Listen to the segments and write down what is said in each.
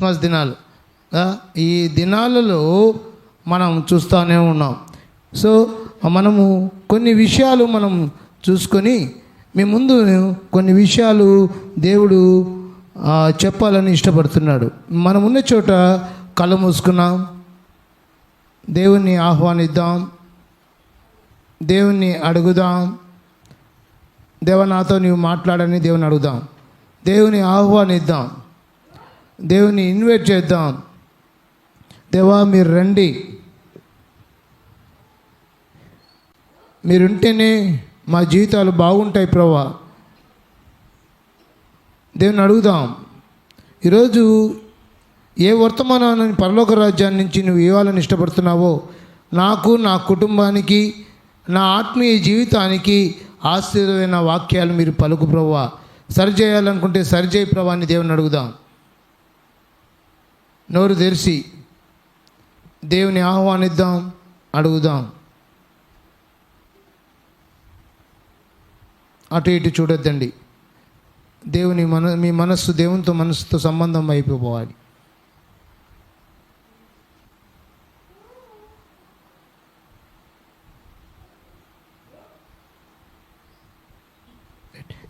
Christmas దినాలు. ఈ దినాలలో మనం చూస్తూనే ఉన్నాం. సో మనము కొన్ని విషయాలు మనం చూసుకొని మీ ముందు కొన్ని విషయాలు దేవుడు చెప్పాలని ఇష్టపడుతున్నాడు. మనం ఉన్న చోట కళ్ళు మూసుకున్నాం, దేవుణ్ణి ఆహ్వానిద్దాం, దేవుణ్ణి అడుగుదాం. దేవా నాతో నీవు మాట్లాడని దేవుని అడుగుదాం, దేవుని ఆహ్వానిద్దాం, దేవుని ఇన్వైట్ చేద్దాం. దేవా మీరు రండి, మీరుంటేనే మా జీవితాలు బాగుంటాయి ప్రభువా. దేవుని అడుగుదాం. ఈరోజు ఏ వర్తమానాన్ని పరలోక రాజ్యాన్ని నుంచి నువ్వు ఇవ్వాలని ఇష్టపడుతున్నావో నాకు, నా కుటుంబానికి, నా ఆత్మీయ జీవితానికి ఆశీర్వదమైన వాక్యాలు మీరు పలుకు ప్రభువా. సరిచేయాలనుకుంటే సరిచేయి ప్రభువా అని దేవుని అడుగుదాం. నోరు తెరిచి దేవుని ఆహ్వానిద్దాం, అడుగుదాం. అటు ఇటు చూడొద్దండి. దేవుని మీ మనస్సు దేవునితో మనస్సుతో సంబంధం అయిపోవాలి.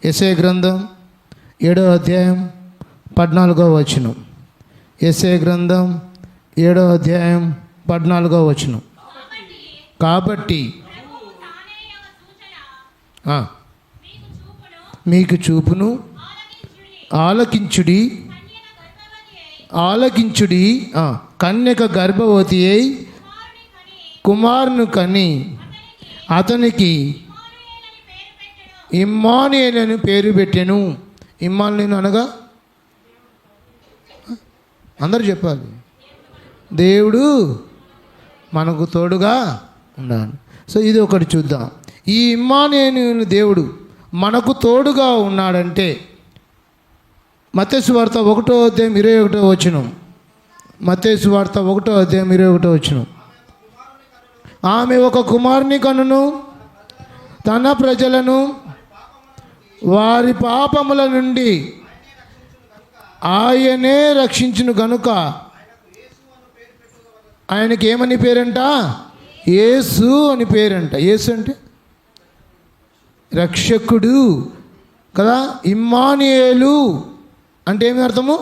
యెషయా గ్రంథం 7వ అధ్యాయం 14వ వచనం. యెషయా గ్రంథం 7వ అధ్యాయం 14వ వచనం. కాబట్టి మీకు చూపును ఆలకించుడి. కన్యక గర్భవతి అయి కుమారుని కని అతనికి ఇమ్మానుయేలు అని పేరు పెట్టెను. ఇమ్మానుయేలు అనగా అందరూ చెప్పాలి, దేవుడు మనకు తోడుగా ఉన్నాడు. సో ఇది ఒకటి చూద్దాం. ఈ ఇమ్మానుయేలు దేవుడు మనకు తోడుగా ఉన్నాడంటే మత్తయి సువార్త 1వ అధ్యాయం 21వ వచనం. మత్తయి సువార్త 1వ అధ్యాయం 21వ వచనం. ఆమె ఒక కుమారుని కనును, తన ప్రజలను వారి పాపముల నుండి ఆయనే రక్షించును గనుక ఆయనకి ఏమని పేరంట? యేసు అని పేరంట. యేసు అంటే రక్షకుడు కదా. ఇమ్మానుయేలు అంటే ఏమి అర్థము?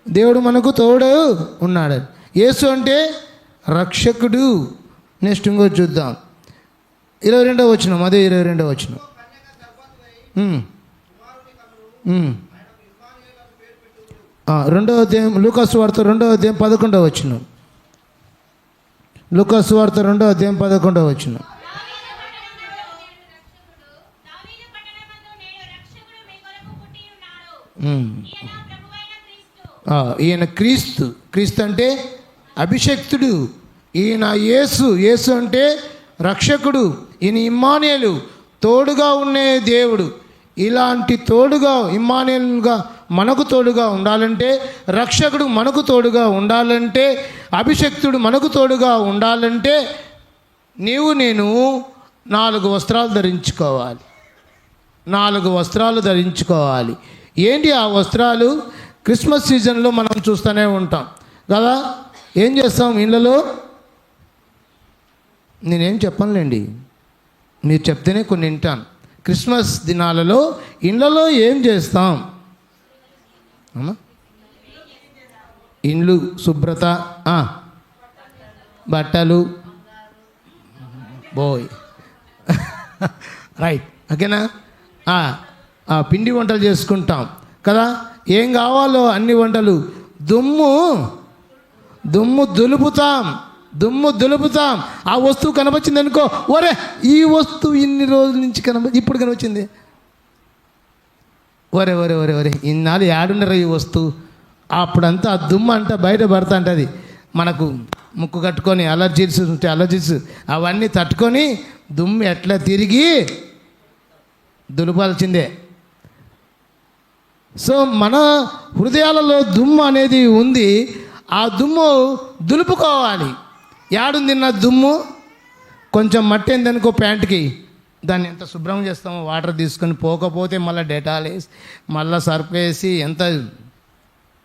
దేవుడు మనకు తోడు ఉన్నాడు. యేసు అంటే రక్షకుడు. నెక్స్ట్ ఇంకో చూద్దాం, 22వ వచనం. అదే 22వ వచనం. రెండవ అధ్యాయం లూకాసు వార్త 2వ అధ్యాయం 11వ వచనం. లూకాసు వార్త 2వ అధ్యాయం 11వ వచనం. ఈయన క్రీస్తు. క్రీస్తు అంటే అభిషక్తుడు. ఈయన యేసు అంటే రక్షకుడు. ఈయన ఇమ్మానుయేలు, తోడుగా ఉండే దేవుడు. ఇలాంటి తోడుగా ఇమ్మానుయేలుగా మనకు తోడుగా ఉండాలంటే, రక్షకుడు మనకు తోడుగా ఉండాలంటే, అభిషక్తుడు మనకు తోడుగా ఉండాలంటే నేను 4 వస్త్రాలు ధరించుకోవాలి. 4 వస్త్రాలు ధరించుకోవాలి. ఏంటి ఆ వస్త్రాలు? క్రిస్మస్ సీజన్లో మనం చూస్తూనే ఉంటాం కదా. ఏం చేస్తాం ఇళ్ళలో? నేనేం చెప్పనులేండి, మీరు చెప్తేనే కొన్ని వింటాను. క్రిస్మస్ దినాలలో ఇళ్ళలో ఏం చేస్తాం? ఇండ్లు శుభ్రత, బట్టలు, బోయ్ రైట్, ఓకేనా. పిండి వంటలు చేసుకుంటాం కదా. ఏం కావాలో అన్ని వంటలు. దుమ్ము దులుపుతాం. ఆ వస్తువు కనపచ్చింది అనుకో, ఒరే ఈ వస్తువు ఇన్ని రోజుల నుంచి ఇప్పుడు కనపచ్చింది, ఒరే ఒరే ఒరే ఒరే ఇన్నాళ్ళు యాడున్నారు ఈ వస్తువు. అప్పుడంతా ఆ దుమ్ము అంతా బయట పడతా ఉంటుంది. మనకు ముక్కు కట్టుకొని అలర్జీస్ ఉంటే అలర్జీస్ అవన్నీ తట్టుకొని దుమ్ము ఎట్లా తిరిగి దులపాల్సిందే. సో మన హృదయాలలో దుమ్ము అనేది ఉంది. ఆ దుమ్ము దులుపుకోవాలి. యాడుంది నా దుమ్ము? కొంచెం మట్టి ఏందనుకో ప్యాంటుకి, దాన్ని ఎంత శుభ్రం చేస్తామో, వాటర్ తీసుకొని, పోకపోతే మళ్ళీ డెటాల్ వేసి, మళ్ళీ సర్ఫ్ వేసి, ఎంత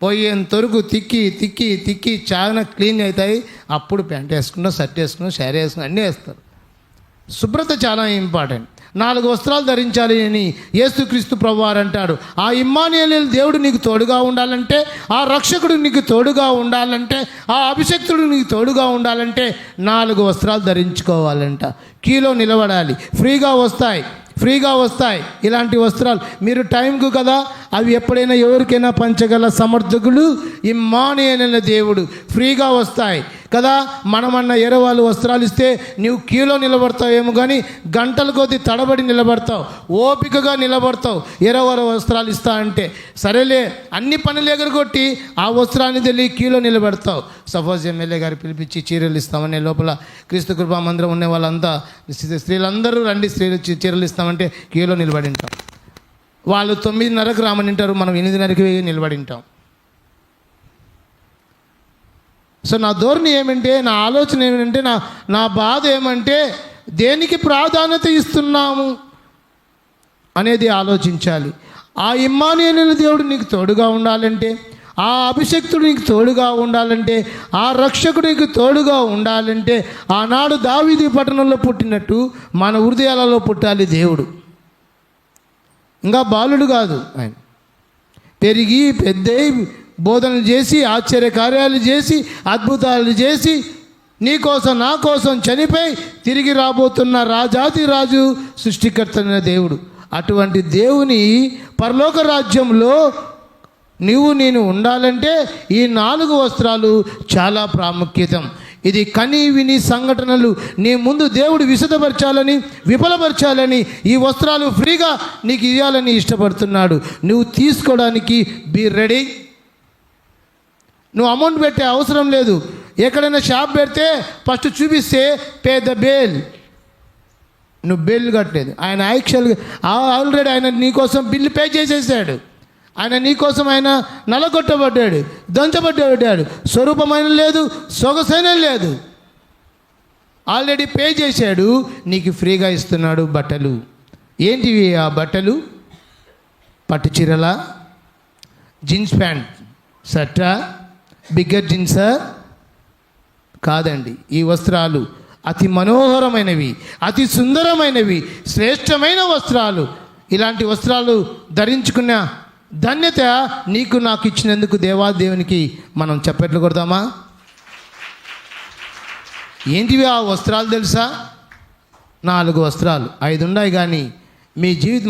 పోయేంతవరకు తిక్కి తిక్కి తిక్కి చాలా క్లీన్ అవుతాయి. అప్పుడు ప్యాంట్ వేసుకున్నాం, షర్ట్ వేసుకున్నాం, శారీ వేసుకున్నాం, అన్నీ వేస్తారు. శుభ్రత చాలా ఇంపార్టెంట్. 4 వస్త్రాలు ధరించాలి అని యేసుక్రీస్తు ప్రభువారు అంటాడు. ఆ ఇమ్మానుయేలు దేవుడు నీకు తోడుగా ఉండాలంటే, ఆ రక్షకుడు నీకు తోడుగా ఉండాలంటే, ఆ అభిషక్తుడు నీకు తోడుగా ఉండాలంటే 4 వస్త్రాలు ధరించుకోవాలంట. క్యూలో నిలబడాలి. ఫ్రీగా వస్తాయి ఇలాంటి వస్త్రాలు. మీరు టైంకు కదా అవి ఎప్పుడైనా ఎవరికైనా పంచగల సమర్థకుడు ఇమ్మానుయేలు దేవుడు. ఫ్రీగా వస్తాయి కదా. మనమన్న ఎరవాళ్ళు వస్త్రాలు ఇస్తే నువ్వు క్యూలో నిలబడతావేమో, కానీ గంటల కొద్దీ తడబడి నిలబడతావు, ఓపికగా నిలబడతావు. ఎరవాళ్ళ వస్త్రాలు ఇస్తా అంటే సరేలే అన్ని పనులు ఎగరగొట్టి ఆ వస్త్రాన్ని తెలియ క్యూలో నిలబెడతావు. సపోజ్ ఎమ్మెల్యే గారు పిలిపించి చీరలు ఇస్తామనే లోపల క్రీస్తు కృపా మందిరం ఉన్న వాళ్ళంతా స్త్రీలందరూ రండి, స్త్రీలు చీరలు ఇస్తామంటే క్యూలో నిలబడి ఉంటాం. వాళ్ళు 9:30కు రామని ఉంటారు, మనం 8:30కి నిలబడి ఉంటాం. సో నా ధోరణి ఏమంటే, నా ఆలోచన ఏమంటే, నా బాధ ఏమంటే, దేనికి ప్రాధాన్యత ఇస్తున్నాము అనేది ఆలోచించాలి. ఆ ఇమ్మానుయేలు దేవుడు నీకు తోడుగా ఉండాలంటే, ఆ అభిషక్తుడు నీకు తోడుగా ఉండాలంటే, ఆ రక్షకుడు నీకు తోడుగా ఉండాలంటే, ఆనాడు దావీదు పట్టణంలో పుట్టినట్టు మన హృదయాలలో పుట్టాలి దేవుడు. ఇంకా బాలుడు కాదు ఆయన, పెరిగి పెద్దయి బోధనలు చేసి, ఆశ్చర్య కార్యాలు చేసి, అద్భుతాలు చేసి, నీ కోసం నా కోసం చనిపోయి తిరిగి రాబోతున్న రాజాతి రాజు, సృష్టికర్తైన దేవుడు. అటువంటి దేవుని పరలోక రాజ్యంలో నేను ఉండాలంటే ఈ 4 వస్త్రాలు చాలా ప్రాముఖ్యతం. ఇది కని విని సంఘటనలు నీ ముందు దేవుడు విశదపరచాలని, విఫలపరచాలని ఈ వస్త్రాలు ఫ్రీగా నీకు ఇవ్వాలని ఇష్టపడుతున్నాడు. నువ్వు తీసుకోవడానికి బీ రెడీ. నువ్వు అమౌంట్ పెట్టే అవసరం లేదు. ఎక్కడైనా షాప్ పెడితే ఫస్ట్ చూపిస్తే పే ద బేల్. నువ్వు బిల్ కట్టలేదు. ఆయన యాక్చువల్గా ఆల్రెడీ ఆయన నీకోసం బిల్లు పే చేసేసాడు. ఆయన నీకోసం ఆయన నలగొట్టబడ్డాడు, దంచబడ్డాడు. స్వరూపమైన లేదు, సొగసైన లేదు, ఆల్రెడీ పే చేశాడు. నీకు ఫ్రీగా ఇస్తున్నాడు బట్టలు. ఏంటివి ఆ బట్టలు? పట్టు చీరల, జీన్స్ ప్యాంట్, షర్టా, బిగ్గర్ జీన్సా? కాదండి. ఈ వస్త్రాలు అతి మనోహరమైనవి, అతి సుందరమైనవి, శ్రేష్టమైన వస్త్రాలు. ఇలాంటి వస్త్రాలు ధరించుకున్న ధన్యత నీకు నాకు ఇచ్చినందుకు దేవాదేవునికి మనం చప్పట్లు కొడదామా? ఏంటివి ఆ వస్త్రాలు తెలుసా? 4 వస్త్రాలు, 5 ఉన్నాయి. కానీ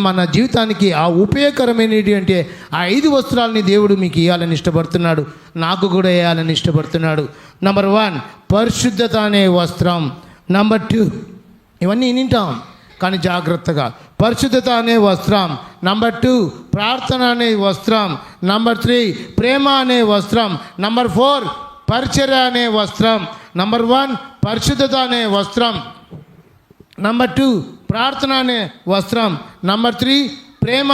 మన జీవితానికి ఆ ఉపయోగకరమైనది అంటే ఆ 5 వస్త్రాలని దేవుడు మీకు ఇవ్వాలని ఇష్టపడుతున్నాడు, నాకు కూడా వేయాలని ఇష్టపడుతున్నాడు. నంబర్ 1 పరిశుద్ధత అనే వస్త్రం. నంబర్ 2 ఇవన్నీ వింటాం కానీ జాగ్రత్తగా. పరిశుద్ధత అనే వస్త్రం. నంబర్ 2 ప్రార్థన అనే వస్త్రం. నంబర్ 3 ప్రేమ అనే వస్త్రం. నంబర్ 4 పరిచర్య అనే వస్త్రం. నంబర్ 1 పరిశుద్ధత అనే వస్త్రం. నంబర్ 2 ప్రార్థన అనే వస్త్రం. నంబర్ 3 ప్రేమ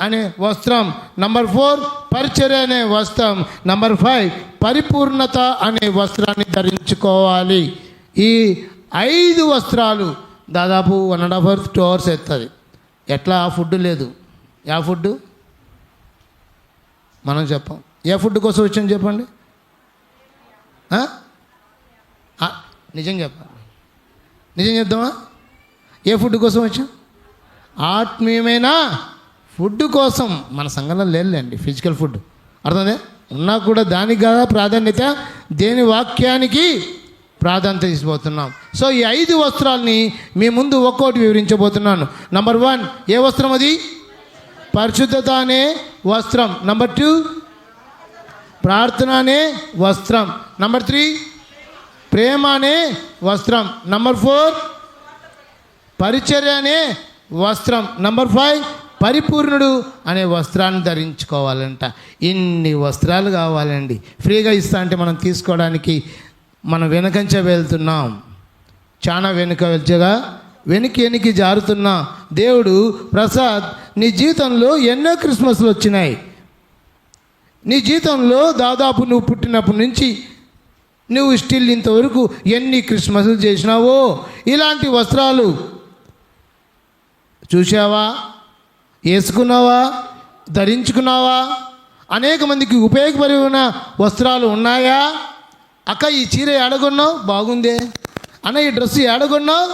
అనే వస్త్రం. నంబర్ 4 పరిచర్య అనే వస్త్రం. నంబర్ 5 పరిపూర్ణత అనే వస్త్రాన్ని ధరించుకోవాలి. ఈ 5 వస్త్రాలు దాదాపు 1.5 hours 2 hours ఎత్తుంది. ఎట్లా? ఆ ఫుడ్ లేదు. ఏ ఫుడ్ మనం చెప్పాం. ఏ ఫుడ్ కోసం వచ్చాం చెప్పండి? నిజం చెప్పాలి. నిజం చెప్దామా? ఏ ఫుడ్ కోసం వచ్చాం? ఆత్మీయమైన ఫుడ్ కోసం. మన సంఘంలో లేదులేండి ఫిజికల్ ఫుడ్, అర్థమే ఉన్నా కూడా దానికి కదా ప్రాధాన్యత, దేని వాక్యానికి ప్రాధాన్యత ఇచ్చిపోతున్నాం. సో ఈ 5 వస్త్రాలని మీ ముందు ఒక్కోటి వివరించబోతున్నాను. నంబర్ 1 ఏ వస్త్రం? అది పరిశుద్ధత అనే వస్త్రం. నంబర్ 2 ప్రార్థన అనే వస్త్రం. నంబర్ 3 ప్రేమ అనే వస్త్రం. నంబర్ 4 పరిచర్య అనే వస్త్రం. నంబర్ 5 పరిపూర్ణుడు అనే వస్త్రాన్ని ధరించుకోవాలంట. ఇన్ని వస్త్రాలు కావాలండి. ఫ్రీగా ఇస్తా అంటే మనం తీసుకోవడానికి మనం వెనకంచ వెళ్తున్నాం. చాలా వెనక్కి జారుతున్నా. దేవుడు ప్రసాద్, నీ జీవితంలో ఎన్నో క్రిస్మస్లు వచ్చినాయి. నీ జీవితంలో దాదాపు నువ్వు పుట్టినప్పటి నుంచి నువ్వు స్టిల్ ఇంతవరకు ఎన్ని క్రిస్మస్లు చేసినావో ఇలాంటి వస్త్రాలు చూసావా? వేసుకున్నావా? ధరించుకున్నావా? అనేక మందికి ఉపయోగపడిన వస్త్రాలు ఉన్నాయా? అక్క ఈ చీర ఏడగొన్నావు, బాగుందే. అన్న ఈ డ్రెస్ ఏడగొన్నావు,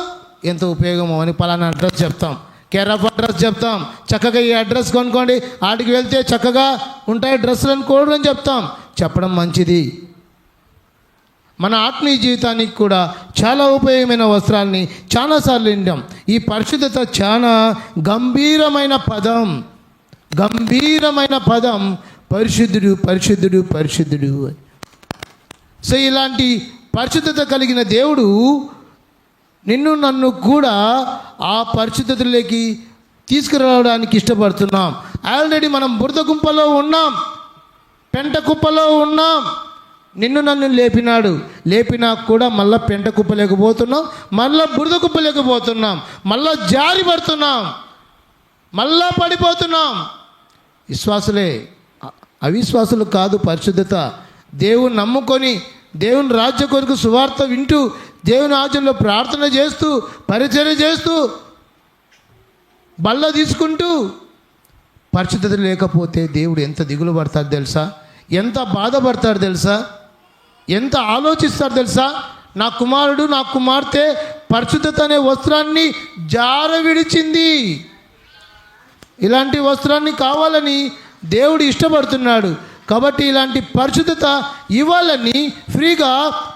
ఎంత ఉపయోగమో అని పలానా అడ్రస్ చెప్తాం, కేర్ ఆఫ్ అడ్రస్ చెప్తాం. చక్కగా ఈ అడ్రస్ కొనుక్కోండి, ఆడికి వెళ్తే చక్కగా ఉంటాయి డ్రెస్సులను కూడా చెప్తాం. చెప్పడం మంచిది. మన ఆత్మీయ జీవితానికి కూడా చాలా ఉపయోగమైన వస్త్రాలని చాలాసార్లు వింటాం. ఈ పరిశుద్ధత చాలా గంభీరమైన పదం, గంభీరమైన పదం. పరిశుద్ధుడు పరిశుద్ధుడు పరిశుద్ధుడు. సో ఇలాంటి పరిశుద్ధత కలిగిన దేవుడు నిన్ను నన్ను కూడా ఆ పరిశుద్ధతలోకి తీసుకురావడానికి ఇష్టపడుతున్నాం. ఆల్రెడీ మనం బురద గుంపలో ఉన్నాం, పెంట కుప్పలో ఉన్నాం. నిన్ను నన్ను లేపినా కూడా మళ్ళా పెంట కుప్పలేకపోతున్నాం, మళ్ళా బురద కుప్పలేకపోతున్నాం, మళ్ళా జారి పడుతున్నాం, మళ్ళా పడిపోతున్నాం. విశ్వాసులే, అవిశ్వాసులు కాదు. పరిశుద్ధత దేవుని నమ్ముకొని దేవుని రాజ్య కొరకు సువార్త వింటూ దేవుని ఆజ్ఞలో ప్రార్థన చేస్తూ పరిచర్య చేస్తూ బల్ల తీసుకుంటూ పరిశుద్ధత లేకపోతే దేవుడు ఎంత దిగులు పడతాడు తెలుసా? ఎంత బాధపడతాడు తెలుసా? ఎంత ఆలోచిస్తాడు తెలుసా? నా కుమారుడు నా కుమార్తె పరిశుద్ధత అనే వస్త్రాన్ని జార విడిచింది. ఇలాంటి వస్త్రాన్ని కావాలని దేవుడు ఇష్టపడుతున్నాడు. కాబట్టి ఇలాంటి పరిశుద్ధత ఇవ్వాలని ఫ్రీగా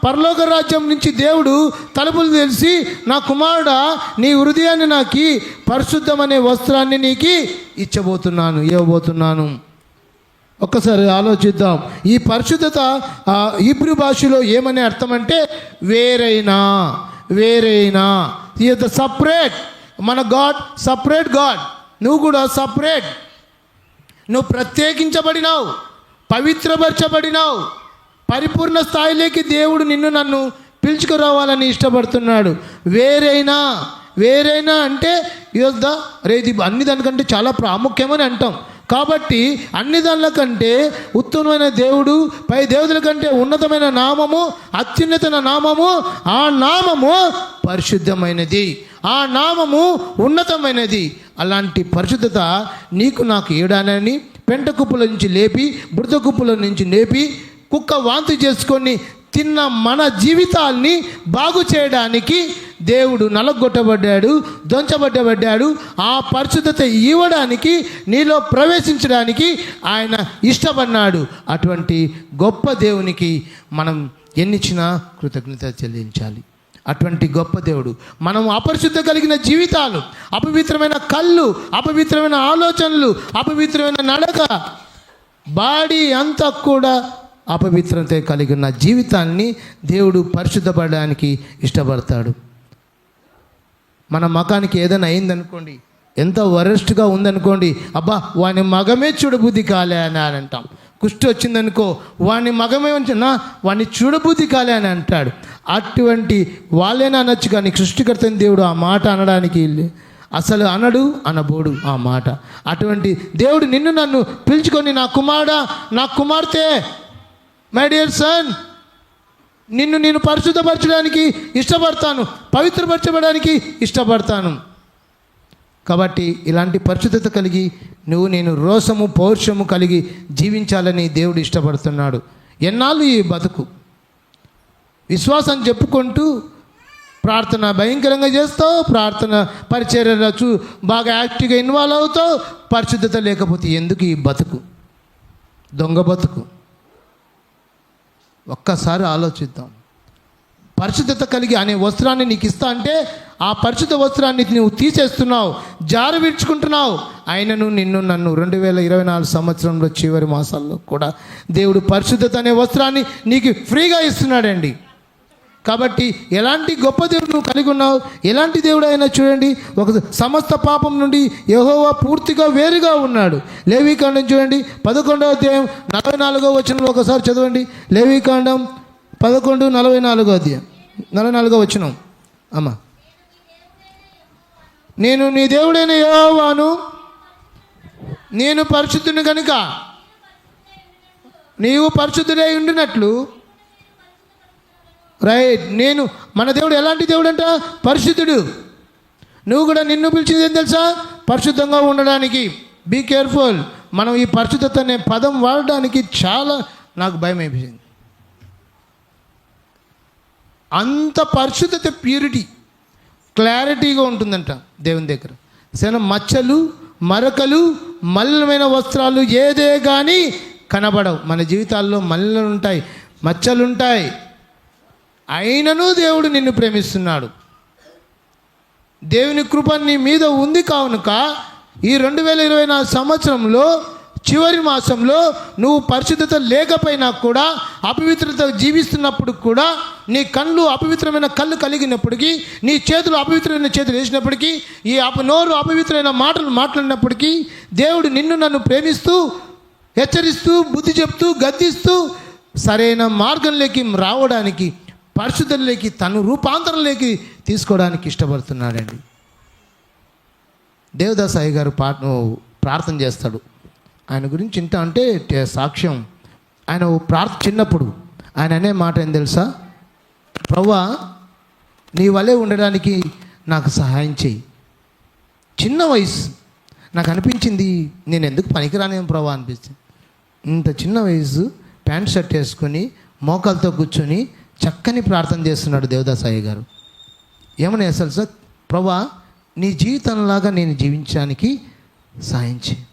పరలోక రాజ్యం నుంచి దేవుడు తలుపులు తెలిసి, నా కుమారుడా నీ హృదయాన్ని నాకు పరిశుద్ధమనే వస్త్రాన్ని నీకు ఇవ్వబోతున్నాను. ఒక్కసారి ఆలోచిద్దాం. ఈ పరిశుద్ధత హీబ్రూ భాషలో ఏమనే అర్థం అంటే వేరైనా. Is the separate. మన గాడ్ సపరేట్ గాడ్. నువ్వు కూడా సపరేట్. నువ్వు ప్రత్యేకించబడినావు, పవిత్రపరచబడినావు. పరిపూర్ణ స్థాయిలోకి దేవుడు నిన్ను నన్ను పిలుచుకురావాలని ఇష్టపడుతున్నాడు. వేరైనా అంటే ఇది అన్ని దానికంటే చాలా ప్రాముఖ్యమని అంటాం. కాబట్టి అన్ని దానిల కంటే ఉత్తమమైన దేవుడు, పై దేవుదుల కంటే ఉన్నతమైన నామము, అత్యున్నత నామము, ఆ నామము పరిశుద్ధమైనది, ఆ నామము ఉన్నతమైనది. అలాంటి పరిశుద్ధత నీకు నాకు ఏడానని పెంట కుప్పల నుంచి లేపి, బురద కుప్పల నుంచి లేపి, కుక్క వాంతి చేసుకొని తిన్న మన జీవితాల్ని బాగు చేయడానికి దేవుడు నలగొట్టబడ్డాడు, దొంచబడ్డబడ్డాడు. ఆ పరిశుద్ధత ఇవ్వడానికి, నీలో ప్రవేశించడానికి ఆయన ఇష్టపడినాడు. అటువంటి గొప్ప దేవునికి మనం ఎన్నిచ్చినా కృతజ్ఞత చెల్లించాలి. అటువంటి గొప్ప దేవుడు. మనం అపరిశుద్ధ కలిగిన జీవితాలు, అపవిత్రమైన కళ్ళు, అపవిత్రమైన ఆలోచనలు, అపవిత్రమైన నడక, బాడీ అంతా కూడా అపవిత్రత కలిగిన జీవితాన్ని దేవుడు పరిశుద్ధపడడానికి ఇష్టపడతాడు. మన మకానికి ఏదైనా అయిందనుకోండి, ఎంత వరస్ట్గా ఉందనుకోండి, అబ్బా వాని మగమే చూడబుద్ధి కాలే అని అంటాం. కుష్టి వచ్చిందనుకో, వాని మగమే వచ్చినా వాడిని చూడబుద్ధి కాలే అని అంటాడు. అటువంటి వాళ్ళైనా అనొచ్చు, కానీ సృష్టికర్తని దేవుడు ఆ మాట అనడానికి అసలు అనబోడు ఆ మాట. అటువంటి దేవుడు నిన్ను నన్ను పిలుచుకొని, నా కుమారుడా నా కుమార్తె, మై డియర్ సన్, నేను పరిశుద్ధపరచడానికి ఇష్టపడతాను, పవిత్రపరచబడానికి ఇష్టపడతాను. కాబట్టి ఇలాంటి పరిశుద్ధత కలిగి నేను రోషము పౌరుషము కలిగి జీవించాలని దేవుడు ఇష్టపడుతున్నాడు. ఎన్నాళ్ళు ఈ బతుకు విశ్వాసం చెప్పుకుంటూ ప్రార్థన భయంకరంగా చేస్తావు, ప్రార్థన పరిచర్యలు బాగా యాక్టివ్గా ఇన్వాల్వ్ అవుతావు, పరిశుద్ధత లేకపోతే ఎందుకు ఈ బతుకు? దొంగ బతుకు. ఒక్కసారి ఆలోచిద్దాం. పరిశుద్ధత కలిగి అనే వస్త్రాన్ని నీకు ఇస్తా అంటే ఆ పరిశుద్ధ వస్త్రాన్ని నువ్వు తీసేస్తున్నావు, జార విడుచుకుంటున్నావు. ఆయనను నిన్ను నన్ను 2024 సంవత్సరంలో చివరి మాసాల్లో కూడా దేవుడు పరిశుద్ధత అనే వస్త్రాన్ని నీకు ఫ్రీగా ఇస్తున్నాడండి. కాబట్టి ఎలాంటి గొప్ప దేవుడు నువ్వు కలిగి ఉన్నావు, ఎలాంటి దేవుడు అయినా చూడండి. ఒక సమస్త పాపం నుండి యెహోవా పూర్తిగా వేరుగా ఉన్నాడు. లేవీకాండం చూడండి 11వ అధ్యాయం 44వ వచనంలో ఒకసారి చదవండి. లేవీకాండం 11:44 అధ్యాయం 44వ వచనం. అమ్మా, నేను నీ దేవుడైన యెహోవాను, నేను పరిశుద్ధుని కనుక నీవు పరిశుద్ధుడై ఉండినట్లు. రైట్. మన దేవుడు ఎలాంటి దేవుడు అంట? పరిశుద్ధుడు. నువ్వు కూడా నిన్ను పిలిచింది ఏం తెలుసా? పరిశుద్ధంగా ఉండడానికి. Be careful. మనం ఈ పరిశుద్ధత అనే పదం వాడడానికి చాలా నాకు భయం అయిపోయింది. అంత పరిశుద్ధత, ప్యూరిటీ, క్లారిటీగా ఉంటుందంట దేవుని దగ్గర. మచ్చలు, మరకలు, మలినమైన వస్త్రాలు ఏదే కానీ కనబడవు. మన జీవితాల్లో మలినలు ఉంటాయి, మచ్చలుంటాయి, అయినను దేవుడు నిన్ను ప్రేమిస్తున్నాడు. దేవుని కృప నీ మీద ఉంది కావునక ఈ 2024 సంవత్సరంలో చివరి మాసంలో నువ్వు పరిశుద్ధత లేకపోయినా కూడా, అపవిత్రత జీవిస్తున్నప్పుడు కూడా, నీ కళ్ళు అపవిత్రమైన కళ్ళు కలిగినప్పటికీ, నీ చేతులు అపవిత్రమైన చేతులు వేసినప్పటికీ, ఈ నోరు అపవిత్రమైన మాటలు మాట్లాడినప్పటికీ, దేవుడు నిన్ను నన్ను ప్రేమిస్తూ, హెచ్చరిస్తూ, బుద్ధి చెప్తూ, గద్దిస్తూ సరైన మార్గంలోకి రావడానికి, పరిశుద్ధంలోకి, తను రూపాంతరంలోకి తీసుకోవడానికి ఇష్టపడుతున్నాడండి. దేవదాస్ అయ్య గారు ప్రార్థన చేస్తాడు. ఆయన గురించి ఇంత అంటే సాక్ష్యం. ఆయన చిన్నప్పుడు ఆయన అనే మాట ఏం తెలుసా? ప్రభువా, నీ వలే ఉండడానికి నాకు సహాయం చేయి. చిన్న వయసు నాకు అనిపించింది, నేను ఎందుకు పనికిరానేం ప్రభువా అనిపిస్తుంది. ఇంత చిన్న వయసు ప్యాంట్ షర్ట్ వేసుకొని మోకాలతో కూర్చొని చక్కని ప్రార్థన చేస్తున్నాడు దేవదాస్ అయ్య గారు. ఏమని అసలు సార్, ప్రభువా నీ జీవితంలాగా నేను జీవించడానికి సాయం చేయి.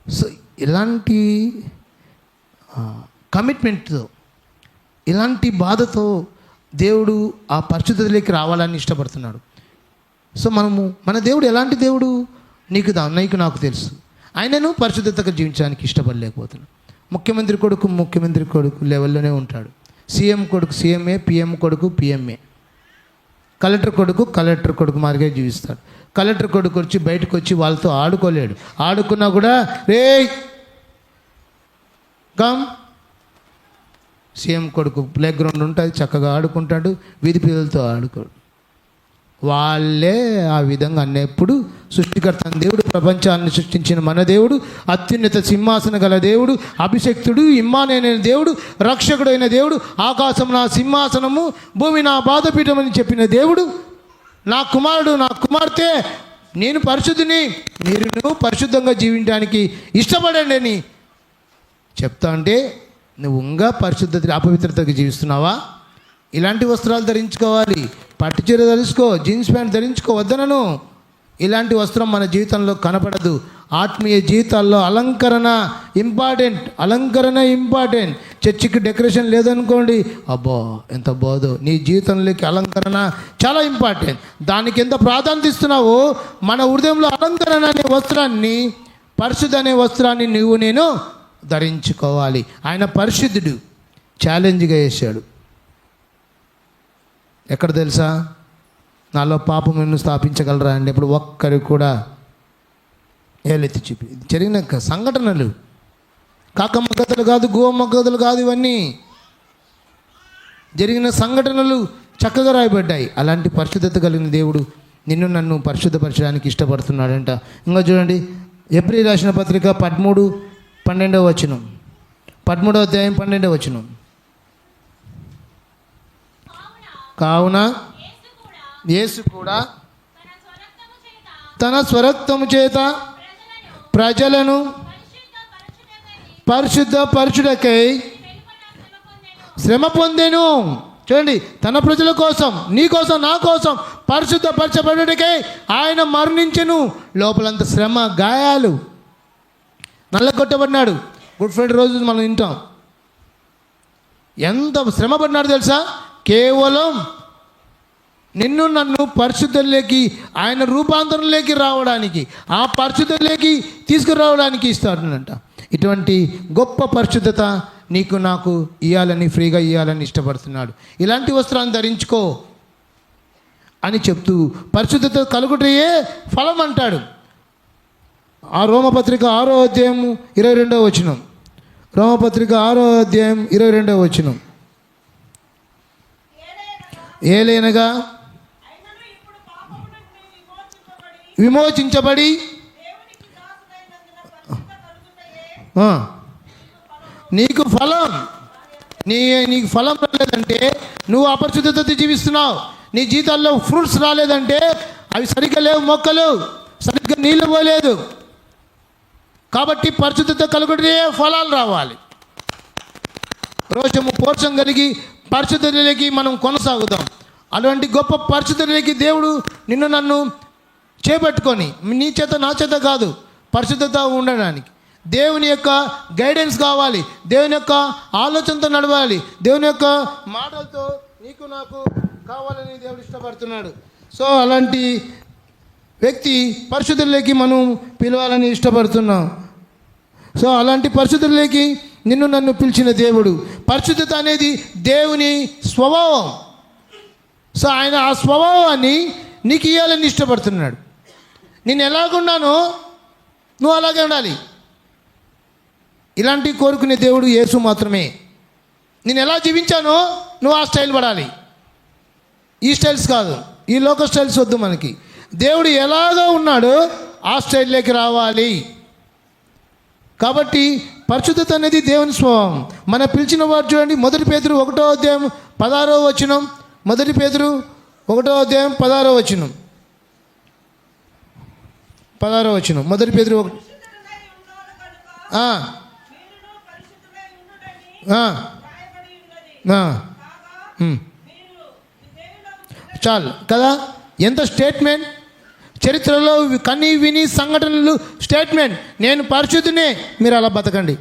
సో ఇలాంటి కమిట్మెంట్తో, ఇలాంటి బాధతో దేవుడు ఆ పరిశుద్ధతలోకి రావాలని ఇష్టపడుతున్నాడు. సో మన దేవుడు ఎలాంటి దేవుడు నీకు నాకు తెలుసు. ఆయనను పరిశుద్ధతగా జీవించడానికి ఇష్టపడలేకపోతున్నాడు. ముఖ్యమంత్రి కొడుకు లెవెల్లోనే ఉంటాడు. సీఎం కొడుకు సీఎంఏ, పిఎం కొడుకు పిఎంఏ, కలెక్టర్ కొడుకు మాదిరిగా జీవిస్తాడు. కలెక్టర్ కొడుకు వచ్చి బయటకు వచ్చి వాళ్ళతో ఆడుకోలేడు. ఆడుకున్నా కూడా రే కమ్. సీఎం కొడుకు ప్లే గ్రౌండ్ ఉంటుంది, చక్కగా ఆడుకుంటాడు, వీధి పిల్లలతో ఆడుకోడు. వాళ్ళే ఆ విధంగా అన్నప్పుడు సృష్టికర్త దేవుడు, ప్రపంచాన్ని సృష్టించిన మన దేవుడు, అత్యున్నత సింహాసన గల దేవుడు, అభిషక్తుడు, ఇమ్మానైన దేవుడు, రక్షకుడైన దేవుడు, ఆకాశం నా సింహాసనము, భూమి నా బాధపీఠం అని చెప్పిన దేవుడు, నా కుమారుడు, నా కుమార్తె, నేను పరిశుద్ధిని, మీరు పరిశుద్ధంగా జీవించడానికి ఇష్టపడండి అని చెప్తా అంటే, నువ్వు ఇంకా పరిశుద్ధత అపవిత్రతగా జీవిస్తున్నావా? ఇలాంటి వస్త్రాలు ధరించుకోవాలి, పట్టు చీర ధరించుకో, జీన్స్ ప్యాంట్ ధరించుకో వద్దనను. ఇలాంటి వస్త్రం మన జీవితంలో కనపడదు. ఆత్మీయ జీవితాల్లో అలంకరణ ఇంపార్టెంట్. చర్చికి డెకరేషన్ లేదనుకోండి, అబ్బో ఎంత బోధో. నీ జీవితంలోకి అలంకరణ చాలా ఇంపార్టెంట్. దానికి ఎంత ప్రాధాన్యత ఇస్తున్నావో, మన హృదయంలో అలంకరణ అనే వస్త్రాన్ని, పరిశుద్ధ అనే వస్త్రాన్ని నేను ధరించుకోవాలి. ఆయన పరిశుద్ధుడు. ఛాలెంజ్గా చేశాడు. ఎక్కడ తెలుసా? నాలో పాపమును స్థాపించగలరా అండి? ఇప్పుడు ఒక్కరు కూడా ఏలెత్తి చూపి. జరిగిన సంఘటనలు, కాకమ్మ కథలు కాదు, గోవమ్మ కథలు కాదు, ఇవన్నీ జరిగిన సంఘటనలు చక్కగా రాయబడ్డాయి. అలాంటి పరిశుద్ధత కలిగిన దేవుడు నిన్ను నన్ను పరిశుద్ధపరచడానికి ఇష్టపడుతున్నాడంట. ఇంకా చూడండి, ఎబ్రీ రాసిన పత్రిక 13:12 వచనం, 13వ అధ్యాయం 12వ వచనం. కావున యేసు కూడా తన స్వరక్తము చేత ప్రజలను పరిశుద్ధపరచుటకై శ్రమ పొందెను. చూడండి, తన ప్రజల కోసం, నీ కోసం, నా కోసం పరిశుద్ధపరచబడుటకై ఆయన మరణించెను. లోపలంత శ్రమ, గాయాలు, నల్లగొట్టబడినాడు. గుడ్ ఫ్రైడే రోజు మనం వింటాం. ఎంత శ్రమ పడినాడు తెలుసా? కేవలం నిన్ను నన్ను పరిశుద్ధంలోకి, ఆయన రూపాంతరంలోకి రావడానికి, ఆ పరిశుద్ధంలోకి తీసుకురావడానికి ఇస్తాడంట. ఇటువంటి గొప్ప పరిశుద్ధత నీకు నాకు ఇవ్వాలని, ఫ్రీగా ఇవ్వాలని ఇష్టపడుతున్నాడు. ఇలాంటి వస్త్రాన్ని ధరించుకో అని చెప్తూ పరిశుద్ధత కలుగుటయే ఫలం అంటాడు. ఆ రోమపత్రిక 6వ అధ్యాయం 22వ వచనం. రోమపత్రిక 6వ అధ్యాయం 22వ వచనం. ఏలైనగా విమోచించబడి నీకు ఫలం, నీకు ఫలం రాలేదంటే నువ్వు అపరిశుద్ధత జీవిస్తున్నావు. నీ జీవితాల్లో ఫ్రూట్స్ రాలేదంటే అవి సరిగ్గా లేవు, మొక్కలు సరిగ్గా నీళ్ళు పోలేదు, కాబట్టి పరిశుద్ధత కలుగుటే ఫలాలు రావాలి. రోషము పోర్చం కలిగి పరిశుద్ధతలోకి మనం కొనసాగుదాం. అటువంటి గొప్ప పరిశుద్ధతలోకి దేవుడు నిన్ను నన్ను చేపట్టుకొని, నీ చేత నా చేత కాదు, పరిశుద్ధత ఉండడానికి దేవుని యొక్క గైడెన్స్ కావాలి, దేవుని యొక్క ఆలోచనతో నడవాలి, దేవుని యొక్క మాటలతో నీకు నాకు కావాలని దేవుడు ఇష్టపడుతున్నాడు. సో అలాంటి వ్యక్తి పరిశుద్ధులకి మనం పిలవాలని ఇష్టపడుతున్నాం. సో అలాంటి పరిశుద్ధులకి నిన్ను నన్ను పిలిచిన దేవుడు. పరిశుద్ధత అనేది దేవుని స్వభావం. సో ఆయన ఆ స్వభావాన్ని నీకు ఇవ్వాలని ఇష్టపడుతున్నాడు. నేను ఎలాగున్నానో నువ్వు అలాగే ఉండాలి. ఇలాంటి కోరుకునే దేవుడు యేసు మాత్రమే. నేను ఎలా జీవించానో నువ్వు ఆ స్టైల్ పడాలి. ఈ స్టైల్స్ కాదు, ఈ లోక స్టైల్స్ వద్దు మనకి. దేవుడు ఎలాగో ఉన్నాడో ఆ స్టైల్లోకి రావాలి. కాబట్టి పరిశుద్ధత అనేది దేవుని స్వభావం. మన పిలిచిన వారు చూడండి, 1 పేతురు 1వ అధ్యాయం 16వ వచనం. 1 పేతురు 1వ అధ్యాయం 16వ వచనం. 16వ వచనం 1 పేతురు 1. చాలు కదా, ఎంత స్టేట్మెంట్! చరిత్రలో కని విని సంఘటనలు స్టేట్మెంట్. నేను పరిశుద్ధునే, మీరు అలా బతకండి.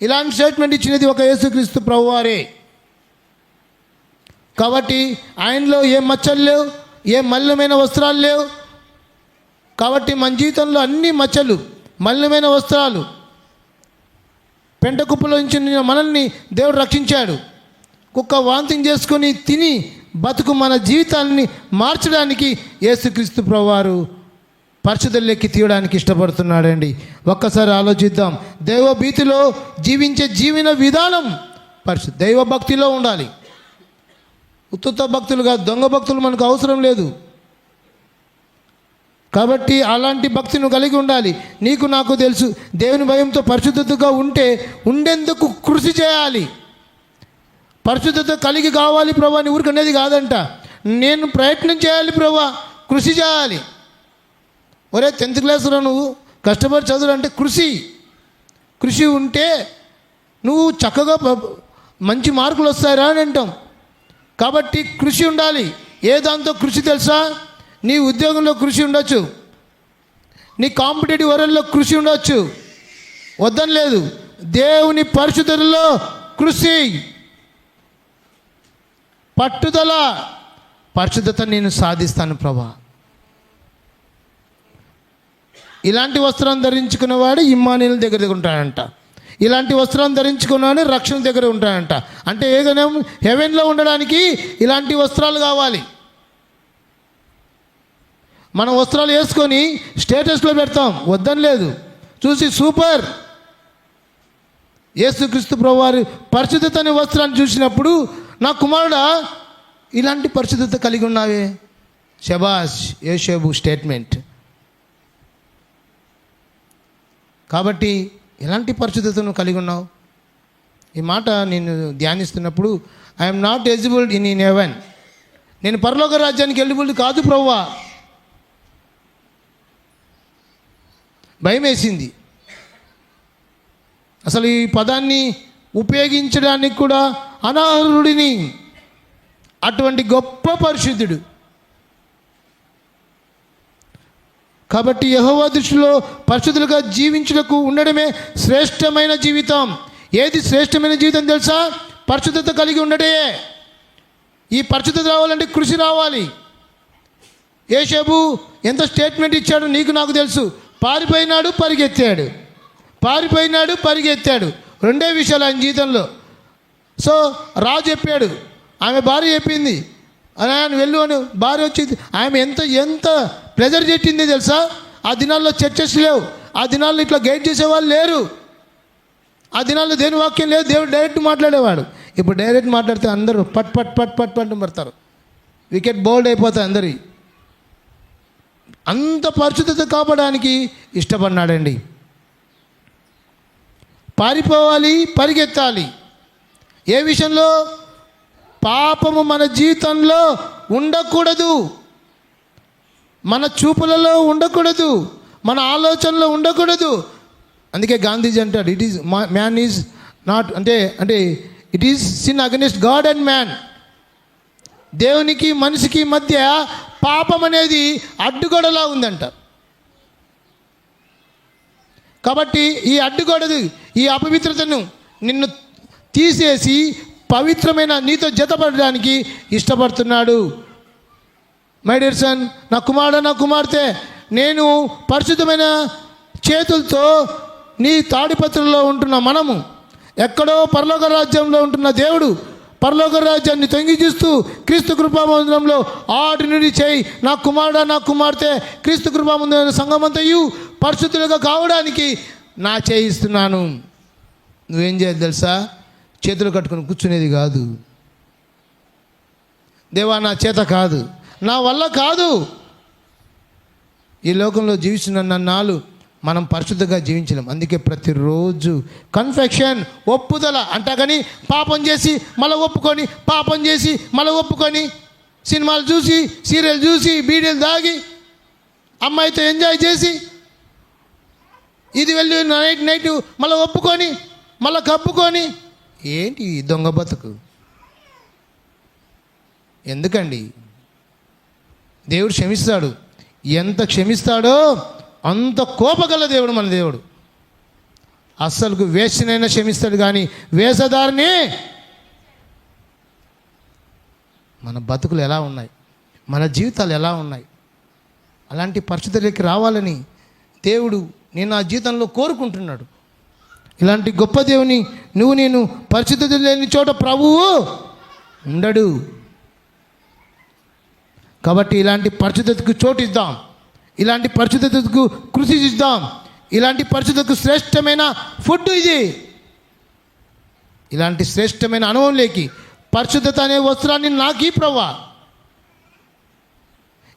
ఇలాంటి స్టేట్మెంట్ ఇచ్చినది ఒక యేసుక్రీస్తు ప్రభువారే. కాబట్టి ఆయనలో ఏ మచ్చలు లేవు, ఏ మలినమైన వస్త్రాలు లేవు. కాబట్టి మన జీవితంలో అన్ని మచ్చలు, మలినమైన వస్త్రాలు, పెంట కుప్పలో నుంచి మనల్ని దేవుడు రక్షించాడు. కుక్క వాంతింగ్ చేసుకొని తిని బతుకు మన జీవితాన్ని మార్చడానికి యేసుక్రీస్తు ప్రభువారు పరిశుద్ధులకి తీయడానికి ఇష్టపడుతున్నాడండి. ఒక్కసారి ఆలోచిద్దాం. దైవ భీతిలో జీవించే జీవన విధానం దైవ భక్తిలో ఉండాలి. ఉత్తుత భక్తులుగా దొంగ భక్తులు మనకు అవసరం లేదు. కాబట్టి అలాంటి భక్తిని కలిగి ఉండాలి. నీకు నాకు తెలుసు, దేవుని భయంతో పరిశుద్ధతగా ఉండేందుకు కృషి చేయాలి. పరిశుద్ధత కలిగి కావాలి ప్రభా అని ఊరికనేది కాదంట. నేను ప్రయత్నం చేయాలి ప్రభా, కృషి చేయాలి. ఒరే 10th క్లాసులో నువ్వు కష్టపడి చదువు అంటే కృషి ఉంటే నువ్వు చక్కగా మంచి మార్కులు వస్తాయరా అని అంటాం. కాబట్టి కృషి ఉండాలి. ఏ దాంతో కృషి తెలుసా? నీ ఉద్యోగంలో కృషి ఉండొచ్చు, నీ కాంపిటేటివ్ వరల్లో కృషి ఉండొచ్చు, వద్దని లేదు. దేవుని పరిశుద్ధతలో కృషి, పట్టుదల, పరిశుద్ధత నేను సాధిస్తాను ప్రభా. ఇలాంటి వస్త్రం ధరించుకున్నవాడు ఇమ్మానుయేలు దగ్గర ఉంటాడంట. ఇలాంటి వస్త్రం ధరించుకున్నవాడు రక్షణ దగ్గర ఉంటాడంట. అంటే ఏదైనా హెవెన్లో ఉండడానికి ఇలాంటి వస్త్రాలు కావాలి. మన వస్త్రాలు వేసుకొని స్టేటస్లో పెడతాం, వద్దని లేదు. చూసి సూపర్, యేసుక్రీస్తు ప్రభువారి పరిశుద్ధత అనే వస్త్రాన్ని చూసినప్పుడు నా కుమారుడా ఇలాంటి పరిశుద్ధత కలిగి ఉన్నావే, శబాష్ యేషేబు స్టేట్మెంట్. కాబట్టి ఎలాంటి పరిశుద్ధతను కలిగి ఉన్నావు? ఈ మాట నేను ధ్యానిస్తున్నప్పుడు I am not eligible in heaven, నేను పరలోక రాజ్యానికి ఎలిజిబుల్ కాదు ప్రభువా. భయం వేసింది. అసలు ఈ పదాన్ని ఉపయోగించడానికి కూడా అనర్హుడిని. అటువంటి గొప్ప పరిశుద్ధుడు. కాబట్టి యెహోవా దృష్టిలో పరిశుద్ధులుగా జీవించుటకు ఉండడమే శ్రేష్టమైన జీవితం. ఏది శ్రేష్టమైన జీవితం తెలుసా? పరిశుద్ధత కలిగి ఉండడే. ఈ పరిశుద్ధత రావాలంటే కృషి రావాలి. యేషేబు ఎంత స్టేట్మెంట్ ఇచ్చాడు నీకు నాకు తెలుసు. పారిపోయినాడు, పరిగెత్తాడు. రెండే విషయాలు ఆయన జీవితంలో. సో రాజు చెప్పాడు, ఆమె భార్య చెప్పింది, ఆయన వెళ్ళు అని. భార్య వచ్చింది, ఆమె ఎంత ప్రెజర్ పెట్టింది తెలుసా? ఆ దినాల్లో చర్చెస్ లేవు, ఆ దినాల్లో ఇట్లా గైడ్ చేసేవాళ్ళు లేరు, ఆ దినాల్లో దేని వాక్యం లేదు, దేవుడు డైరెక్ట్ మాట్లాడేవాడు. ఇప్పుడు డైరెక్ట్ మాట్లాడితే అందరూ పట్ పడతారు, వికెట్ బౌల్డ్ అయిపోతాయి అందరి. అంత పరిశుద్ధత కాపాడడానికి ఇష్టపడినాడండి. పారిపోవాలి, పరిగెత్తాలి. ఏ విషయంలో? పాపము మన జీవితంలో ఉండకూడదు, మన చూపులలో ఉండకూడదు, మన ఆలోచనలో ఉండకూడదు. అందుకే గాంధీజీ అంటాడు, it is man is not అంటే it is sin against God and man. దేవునికి మనిషికి మధ్య పాపం అనేది అడ్డుగోడలా ఉందంట. కాబట్టి ఈ అడ్డుగోడది, ఈ అపవిత్రతను నిన్ను తీసేసి పవిత్రమైన నీతో జతపడడానికి ఇష్టపడుతున్నాడు. మై డియర్ సన్, నా కుమారుడు, నా కుమార్తె, నేను పరిశుద్ధమైన చేతులతో నీ తాడిపత్రుల్లో ఉంటున్న మనము, ఎక్కడో పరలోక రాజ్యంలో ఉంటున్న దేవుడు పరలోక రాజ్యాన్ని తొంగి చూస్తూ క్రీస్తు కృపామందిరంలో ఆటి నుండి చేయి, నా కుమారుడు, నా కుమార్తె, క్రీస్తు కృపామందిరమైన సంఘమంతయు పరిశుద్ధులుగా కావడానికి నా చేయిస్తున్నాను. నువ్వేం చేయాలి తెలుసా? చేతులు కట్టుకొని కూర్చునేది కాదు. దేవా నా చేత కాదు, నా వల్ల కాదు. ఈ లోకంలో జీవిస్తున్న నన్నాళ్ళు మనం పరిశుద్ధంగా జీవించలేం. అందుకే ప్రతిరోజు కన్ఫెక్షన్, ఒప్పుదల అంటా కానీ పాపం చేసి మళ్ళీ ఒప్పుకొని, పాపం చేసి మళ్ళీ ఒప్పుకొని, సినిమాలు చూసి, సీరియల్ చూసి, బీడీలు తాగి, అమ్మాయితో ఎంజాయ్ చేసి, ఇది వెళ్ళి నైట్ మళ్ళీ ఒప్పుకొని మళ్ళీ కప్పుకొని, ఏంటి దొంగ బతుకు? ఎందుకండి? దేవుడు క్షమిస్తాడు. ఎంత క్షమిస్తాడో అంత కోపగల దేవుడు మన దేవుడు. అస్సలు వేషనైనా క్షమిస్తాడు, కానీ వేషధారిని. మన బతుకులు ఎలా ఉన్నాయి, మన జీవితాలు ఎలా ఉన్నాయి, అలాంటి పరిస్థితులకి రావాలని దేవుడు నేను నా జీవితంలో కోరుకుంటున్నాడు. ఇలాంటి గొప్ప దేవుని నేను పరిస్థితులు లేని చోట ప్రభువు ఉండడు. కాబట్టి ఇలాంటి పరిశుద్ధతకు చోటు ఇద్దాం, ఇలాంటి పరిశుద్ధతకు కృషి ఇద్దాం. ఇలాంటి పరిశుద్ధతకు శ్రేష్టమైన ఫుడ్ ఇది. ఇలాంటి శ్రేష్టమైన అనుభవంలోకి పరిశుద్ధత అనే వస్త్రాన్ని నాకు ప్రభువా,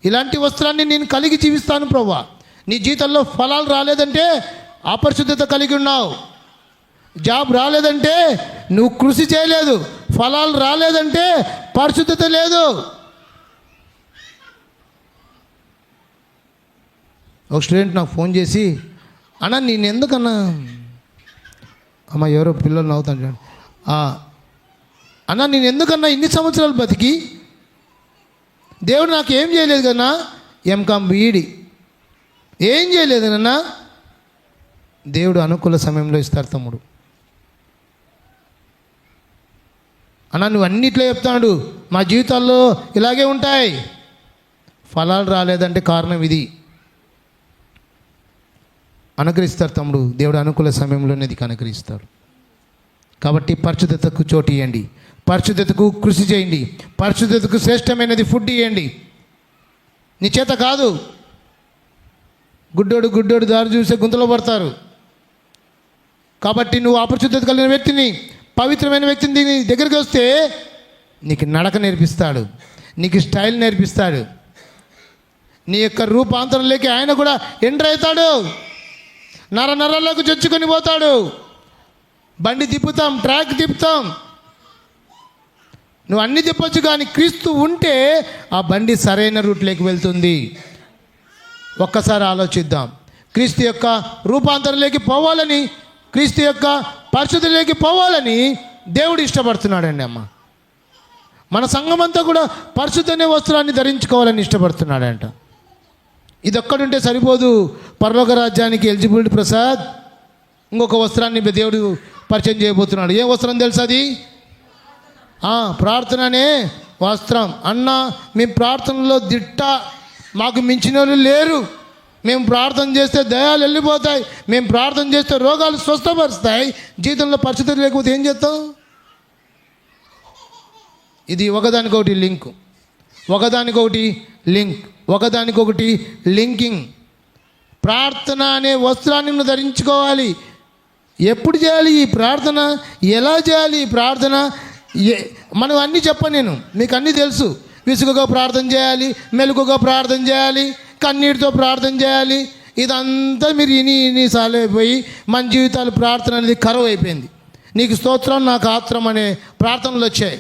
ఇలాంటి వస్త్రాన్ని నేను కలిగి జీవిస్తాను ప్రభువా. నీ జీవితంలో ఫలాలు రాలేదంటే అపరిశుద్ధత కలిగి ఉన్నావు. జాబ్ రాలేదంటే నువ్వు కృషి చేయలేదు. ఫలాలు రాలేదంటే పరిశుద్ధత లేదు. ఒక స్టూడెంట్ నాకు ఫోన్ చేసి, అన్న నేను ఎందుకన్నా, అమ్మ ఎవరో పిల్లలు నవ్వుతాను చూడండి, అన్న నేను ఎందుకన్నా ఇన్ని సంవత్సరాలు బతికి దేవుడు నాకు ఏం చేయలేదు కన్నా, ఎంకామ్ బీఈడి ఏం చేయలేదు కన్నా, దేవుడు అనుకూల సమయంలో ఇస్తారు తమ్ముడు. అన్న నువ్వు అన్నిట్లో చెప్తాడు, మా జీవితాల్లో ఇలాగే ఉంటాయి. ఫలాలు రాలేదంటే కారణం ఇది. అనుగ్రహిస్తారు తమ్ముడు, దేవుడు అనుకూల సమయంలోనే ఇది అనుగ్రహిస్తాడు. కాబట్టి పరిశుద్ధతకు చోటు ఇవ్వండి, పరిశుద్ధతకు కృషి చేయండి, పరిశుద్ధతకు శ్రేష్టమైనది ఫుడ్ ఇవ్వండి. నీ చేత కాదు. గుడ్డోడు దారి చూసే గుంతలో పడతారు. కాబట్టి నువ్వు అపరిశుద్ధత కలిగిన వ్యక్తిని, పవిత్రమైన వ్యక్తిని నీ దగ్గరికి వస్తే నీకు నడక నేర్పిస్తాడు, నీకు స్టైల్ నేర్పిస్తాడు, నీ యొక్క రూపాంతరంలోకి ఆయన కూడా ఎంటర్ అవుతాడు. నరాలకు చొచ్చుకొని పోతాడు. బండి తిప్పుతాం, ట్రాక్ తిప్పుతాం, నువ్వు అన్నీ తిప్పొచ్చు, కానీ క్రీస్తు ఉంటే ఆ బండి సరైన రూట్లోకి వెళ్తుంది. ఒక్కసారి ఆలోచిద్దాం. క్రీస్తు యొక్క రూపాంతరంలోకి పోవాలని, క్రీస్తు యొక్క పరిశుద్ధిలోకి పోవాలని దేవుడు ఇష్టపడుతున్నాడండి. అమ్మ, మన సంఘమంతా కూడా పరిశుద్ధనే వస్త్రాన్ని ధరించుకోవాలని ఇష్టపడుతున్నాడంట. ఇది ఒక్కడుంటే సరిపోదు. పరలోక రాజ్యానికి ఎలిజిబిలిటీ ప్రసాద్ ఇంకొక వస్త్రాన్ని దేవుడు పరిచయం చేయబోతున్నాడు. ఏ వస్త్రం తెలుసు? అది ప్రార్థననే వస్త్రం. అన్న మేము ప్రార్థనలో దిట్ట, మాకు మించిన వాళ్ళు లేరు. మేము ప్రార్థన చేస్తే దయాలు వెళ్ళిపోతాయి, మేము ప్రార్థన చేస్తే రోగాలు స్వస్థపరుస్తాయి. జీవితంలో పరిస్థితులు లేకపోతే ఏం చేస్తాం? ఇది ఒకదానికొకటి లింక్, ఒకదానికొకటి లింకింగ్. ప్రార్థన అనే వస్త్రాన్ని నువ్వు ధరించుకోవాలి. ఎప్పుడు చేయాలి ఈ ప్రార్థన? ఎలా చేయాలి ఈ ప్రార్థన? మనం అన్నీ నేను మీకు అన్నీ తెలుసు. విసుగుగా ప్రార్థన చేయాలి, మెలకుగా ప్రార్థన చేయాలి, కన్నీటితో ప్రార్థన చేయాలి. ఇదంతా మీరు ఇన్నిసార్లు అయిపోయి మన జీవితాలు ప్రార్థన అనేది కరువు అయిపోయింది. నీకు స్తోత్రం, నాకు ఆత్రం అనే ప్రార్థనలు వచ్చాయి.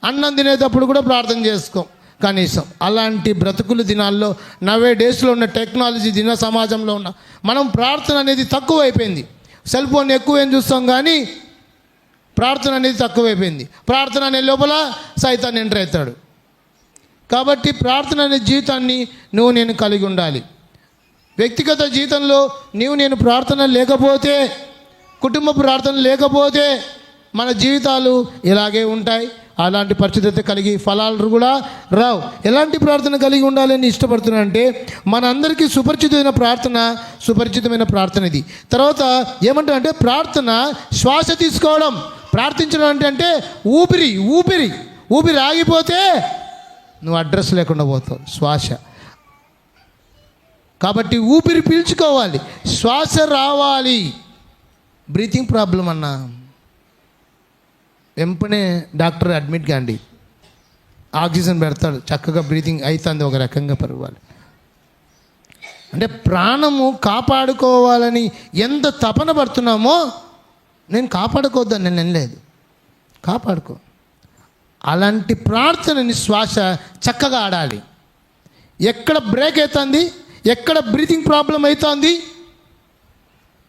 అన్నం తినేటప్పుడు కూడా ప్రార్థన చేసుకోం కనీసం. అలాంటి బ్రతుకుల దినాల్లో, నవే డేస్లో ఉన్న టెక్నాలజీ దిన సమాజంలో ఉన్న మనం ప్రార్థన అనేది తక్కువ అయిపోయింది. సెల్ ఫోన్ ఎక్కువేం చూస్తాం కానీ ప్రార్థన అనేది తక్కువైపోయింది. ప్రార్థన అనే లోపల సైతాన్ ఎంటర్ అవుతాడు. కాబట్టి ప్రార్థన అనే జీవితాన్ని నేను కలిగి ఉండాలి. వ్యక్తిగత జీవితంలో నేను ప్రార్థన లేకపోతే, కుటుంబ ప్రార్థన లేకపోతే మన జీవితాలు ఇలాగే ఉంటాయి. అలాంటి పరిస్థితి కలిగి ఫలాలు కూడా రావు. ఎలాంటి ప్రార్థన కలిగి ఉండాలని ఇష్టపడుతున్నానంటే, మన అందరికీ సుపరిచితమైన ప్రార్థన ఇది. తర్వాత ఏమంటారంటే ప్రార్థన శ్వాస తీసుకోవడం. ప్రార్థించడం అంటే ఊపిరి ఆగిపోతే నువ్వు అడ్రస్ లేకుండా పోతావు. శ్వాస కాబట్టి ఊపిరి పీల్చుకోవాలి, శ్వాస రావాలి. బ్రీతింగ్ ప్రాబ్లం అన్నా వెంపనే డాక్టర్ అడ్మిట్ కాండి, ఆక్సిజన్ పెడతాడు, చక్కగా బ్రీతింగ్ అవుతుంది, ఒక రకంగా పర్వాలి. అంటే ప్రాణము కాపాడుకోవాలని ఎంత తపన పడుతున్నామో, నేను కాపాడుకోవద్దని నేను అనలేదు, కాపాడుకో. అలాంటి ప్రార్థనని శ్వాస చక్కగా ఆడాలి. ఎక్కడ బ్రేక్ అవుతుంది, ఎక్కడ బ్రీతింగ్ ప్రాబ్లం అవుతుంది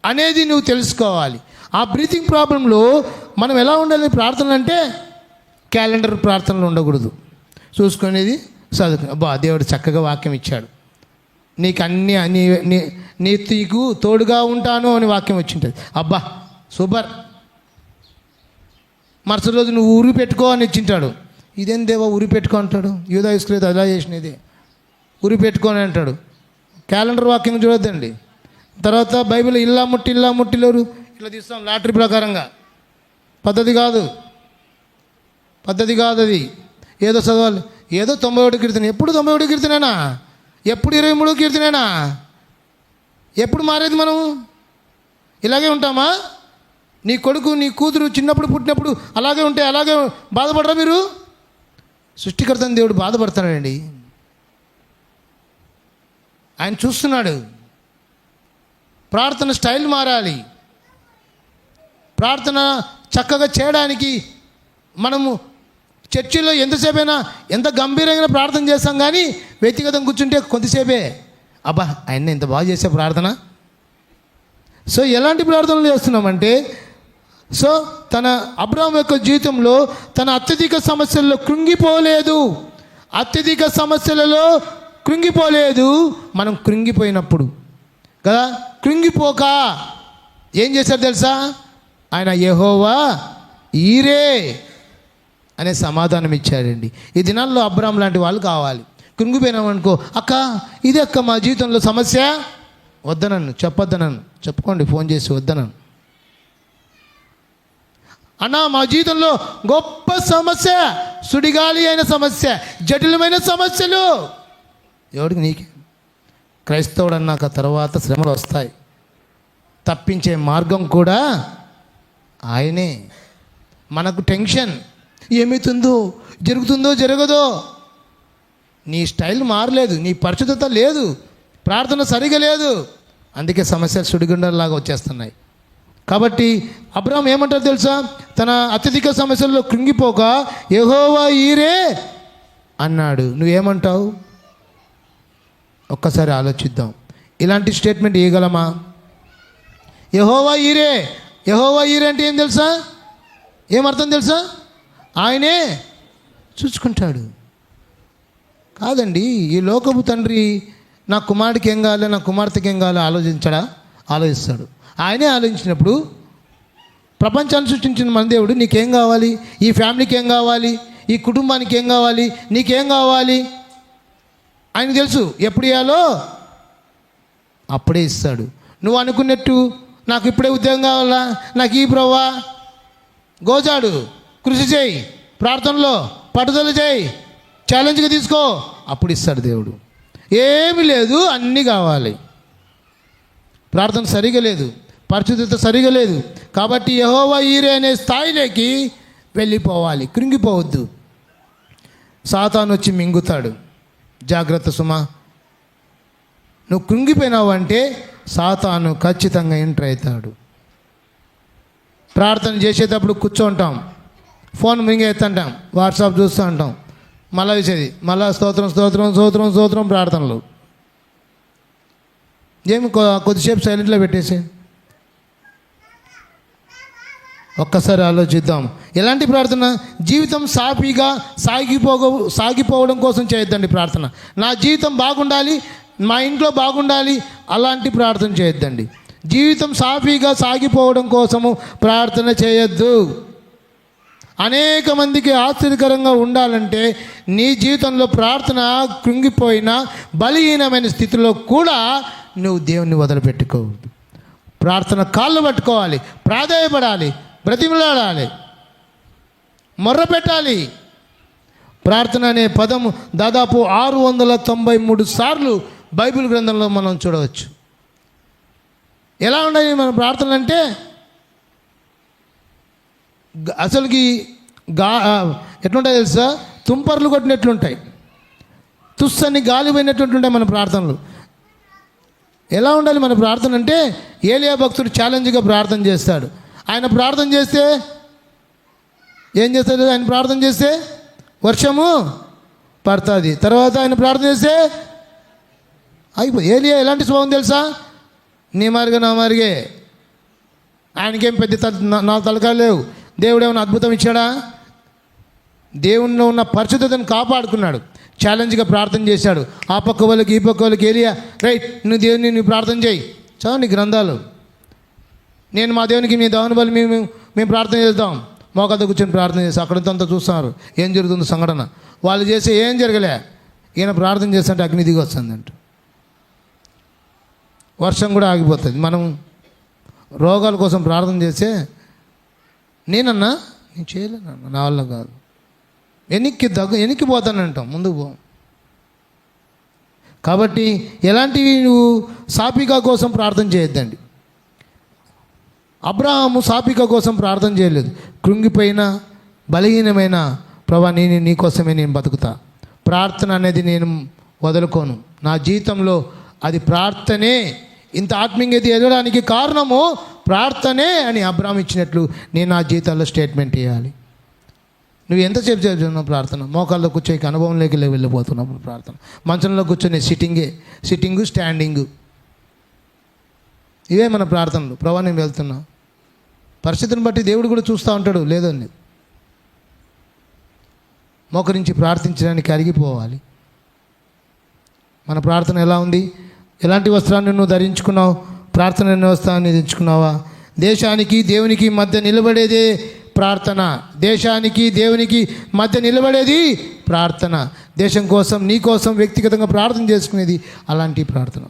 అనేది నువ్వు తెలుసుకోవాలి. ఆ బ్రీతింగ్ ప్రాబ్లంలో మనం ఎలా ఉండాలి ప్రార్థన అంటే, క్యాలెండర్ ప్రార్థనలు ఉండకూడదు. చూసుకునేది చదువుకుని, అబ్బా దేవుడు చక్కగా వాక్యం ఇచ్చాడు, నీకు నీకు తోడుగా ఉంటాను అని వాక్యం వచ్చింటుంది, అబ్బా సూపర్. మరుసటి రోజు నువ్వు ఉరి పెట్టుకో అని ఇచ్చింటాడు. ఇదేం దేవా ఉరి పెట్టుకో అంటాడు, యూదా ఇస్కరియోతు అలా చేసినది, ఉరి పెట్టుకొని అంటాడు. క్యాలెండర్ వాక్యం చూడొద్దండి. తర్వాత బైబిల్ ఇల్లా ముట్టిలోరు ఇట్లా తీస్తాం లాటరీ ప్రకారంగా. పద్ధతి కాదు అది. ఏదో చదవాలి, ఏదో 91 కీర్తన, ఎప్పుడు 91 కీర్తనేనా, ఎప్పుడు 23 కీర్తనేనా, ఎప్పుడు మారేది మనము? ఇలాగే ఉంటామా? నీ కొడుకు నీ కూతురు చిన్నప్పుడు పుట్టినప్పుడు అలాగే ఉంటే అలాగే బాధపడరా మీరు? సృష్టికర్తని దేవుడు బాధపడతాడండి. ఆయన చూస్తున్నాడు. ప్రార్థన స్టైల్ మారాలి. ప్రార్థన చక్కగా చేయడానికి మనము చర్చిలో ఎంతసేపైనా ఎంత గంభీరంగా ప్రార్థన చేస్తాం, కానీ వ్యక్తిగతం కూర్చుంటే కొద్దిసేపే, అబ్బా ఆయన ఇంత బాగా చేసే ప్రార్థన. సో ఎలాంటి ప్రార్థనలు చేస్తున్నామంటే, సో తన అబ్రాహాము యొక్క జీవితంలో తన అత్యధిక సమస్యల్లో కృంగిపోలేదు. మనం కృంగిపోయినప్పుడు కదా, కృంగిపోక ఏం చేశారు తెలుసా? ఆయన యెహోవా ఈరే అనే సమాధానం ఇచ్చాడండి. ఈ దినాల్లో అబ్రాహాం లాంటి వాళ్ళు కావాలి. కృంగిపోయినామనుకో, ఇది అక్క మా జీవితంలో సమస్య, వద్దనన్ను చెప్పొద్దనన్ను చెప్పుకోండి, ఫోన్ చేసి వద్దనన్ను, అన్నా మా జీవితంలో గొప్ప సమస్య, సుడిగాలి అయిన సమస్య, జటిలమైన సమస్యలు. ఎవరికి? నీకే. క్రైస్తవుడు అన్నాక తర్వాత శ్రమలు వస్తాయి, తప్పించే మార్గం కూడా ఆయనే. మనకు టెన్షన్, ఏమవుతుందో, జరగదో. నీ స్టైల్ మారలేదు, నీ పరిశుద్ధత లేదు, ప్రార్థన సరిగా లేదు, అందుకే సమస్యలు సుడిగుండంలాగా వచ్చేస్తున్నాయి. కాబట్టి అబ్రాహాం ఏమంటారు తెలుసా? తన అత్యధిక సమస్యల్లో కృంగిపోక యెహోవా ఈరే అన్నాడు. నువ్వేమంటావు? ఒక్కసారి ఆలోచిద్దాం. ఇలాంటి స్టేట్మెంట్ ఇవ్వగలమా? యెహోవా ఈరే అంటే ఏం తెలుసా? ఏమర్థం తెలుసా? ఆయనే చూసుకుంటాడు. కాదండి, ఈ లోకపు తండ్రి నా కుమారుడికి ఏం కావాలి, నా కుమార్తెకి ఏం కావాలో ఆలోచిస్తాడు. ఆయనే ఆలోచించినప్పుడు, ప్రపంచాన్ని సృష్టించిన మన దేవుడు నీకేం కావాలి, ఈ ఫ్యామిలీకి ఏం కావాలి, ఈ కుటుంబానికి ఏం కావాలి, నీకేం కావాలి ఆయనకు తెలుసు. ఎప్పుడు ఇవ్వాలో అప్పుడే ఇస్తాడు. నువ్వు అనుకున్నట్టు నాకు ఇప్పుడే ఉద్యోగం కావాలా, నాకు ఈ ప్రవ్వా, గోజాడు, కృషి చేయి, ప్రార్థనలో పట్టుదల చేయి, ఛాలెంజ్గా తీసుకో, అప్పుడు ఇస్తాడు దేవుడు. ఏమీ లేదు, అన్నీ కావాలి. ప్రార్థన సరిగా లేదు, పరిశుద్ధత సరిగా లేదు. కాబట్టి యెహోవా ఈరే అనే స్థాయిలోకి వెళ్ళిపోవాలి, కృంగిపోవద్దు. సాతాను వచ్చి మింగుతాడు. జాగ్రత్త సుమా. నువ్వు కృంగిపోయినావు అంటే సాతాను ఖచ్చితంగా ఎంటర్ అవుతాడు. ప్రార్థన చేసేటప్పుడు కూర్చోంటాం, ఫోన్ మింగేస్తుంటాం, వాట్సాప్ చూస్తూ ఉంటాం, మళ్ళా వేసేది, మళ్ళా స్తోత్రం ప్రార్థనలు. ఏమి కొద్దిసేపు సైలెంట్లో పెట్టేసి ఒక్కసారి ఆలోచిద్దాం. ఎలాంటి ప్రార్థన? జీవితం సాఫీగా సాగిపోవడం కోసం చేయొద్దండి ప్రార్థన. నా జీవితం బాగుండాలి, మా ఇంట్లో బాగుండాలి, అలాంటి ప్రార్థన చేయొద్దండి. జీవితం సాఫీగా సాగిపోవడం కోసము ప్రార్థన చేయొద్దు. అనేక మందికి ఆశ్చర్యకరంగా ఉండాలంటే నీ జీవితంలో ప్రార్థన కృంగిపోయిన బలహీనమైన స్థితిలో కూడా నువ్వు దేవుణ్ణి వదిలిపెట్టుకోవద్దు. ప్రార్థన కాళ్ళు పట్టుకోవాలి, ప్రాధేయపడాలి, బ్రతిమలాడాలి, మొర్ర పెట్టాలి. ప్రార్థన అనే పదము దాదాపు 693 సార్లు బైబిల్ గ్రంథంలో మనం చూడవచ్చు. ఎలా ఉండాలి మన ప్రార్థనలు అంటే అసలుకి ఎట్లుంటాయి తెలుసా? తుంపర్లు కొట్టినట్లుంటాయి, తుస్సని గాలి పోయినట్లుంటాయి మన ప్రార్థనలు. ఎలా ఉండాలి మన ప్రార్థన అంటే ఏలియా భక్తుడు ఛాలెంజ్గా ప్రార్థన చేస్తాడు. ఆయన ప్రార్థన చేస్తే ఏం చేస్తాడు? ఆయన ప్రార్థన చేస్తే వర్షము పడుతుంది. తర్వాత ఆయన ప్రార్థన చేస్తే ఏలియా ఎలాంటి స్వభావం తెలుసా? నీ మారిగా నా మారిగే, ఆయనకేం పెద్ద నా తలకాలు లేవు. దేవుడు ఏమైనా అద్భుతం ఇచ్చాడా? దేవునిలో ఉన్న పరిశుద్ధతను కాపాడుకున్నాడు, ఛాలెంజ్గా ప్రార్థన చేశాడు. ఆ పక్క వాళ్ళకి ఈ పక్క వాళ్ళకి ఏలియా రైట్, నువ్వు దేవుని నువ్వు ప్రార్థన చేయి, చదవండి గ్రంథాలు. నేను మా దేవునికి మీ దేవుని బలి మేము ప్రార్థన చేద్దాం. మోకాళ్ళ కూర్చొని ప్రార్థన చేస్తాం. అక్కడంతా చూస్తున్నారు ఏం జరుగుతుందో సంఘటన. వాళ్ళు చేస్తే ఏం జరగలే, ఈయన ప్రార్థన చేస్తుంటే అగ్ని దిగి వస్తుందంట, వర్షం కూడా ఆగిపోతుంది. మనం రోగాల కోసం ప్రార్థన చేస్తే నేను చేయలేనన్నా, నా వల్ల కాదు, వెనక్కిపోతానంటాం, ముందుకు పో. కాబట్టి ఎలాంటివి నువ్వు సాపిక కోసం ప్రార్థన చేయొద్దండి. అబ్రహాము సాపిక కోసం ప్రార్థన చేయలేదు. కృంగిపోయిన బలహీనమైన ప్రభా నీ కోసమే నేను బతుకుతా, ప్రార్థన అనేది నేను వదులుకోను, నా జీవితంలో అది ప్రార్థనే. ఇంత ఆత్మీయంగా ఎదగడానికి కారణము ప్రార్థనే అని అబ్రహాం ఇచ్చినట్లు నేను నా జీవితాల్లో స్టేట్మెంట్ ఇవ్వాలి. నువ్వు ఎంతసేపు చేస్తున్నావు ప్రార్థన? మోకాల్లో కూర్చోకి అనుభవంలోకి వెళ్ళిపోతున్నావు ప్రార్థన. మంచంలో కూర్చొని సిట్టింగు స్టాండింగు, ఇవే మన ప్రార్థనలు. ప్రభా నేను వెళ్తున్నా, పరిస్థితిని బట్టి దేవుడు కూడా చూస్తూ ఉంటాడు, లేదండి మోకరించి ప్రార్థించడానికి అరిగిపోవాలి. మన ప్రార్థన ఎలా ఉంది? ఎలాంటి వస్త్రాన్ని నువ్వు ధరించుకున్నావు? ప్రార్థన అనే వస్త్రాన్ని ధరించుకున్నావా? దేశానికి దేవునికి మధ్య నిలబడేదే ప్రార్థన. దేశానికి దేవునికి మధ్య నిలబడేది ప్రార్థన. దేశం కోసం, నీ కోసం వ్యక్తిగతంగా ప్రార్థన చేసుకునేది అలాంటి ప్రార్థన.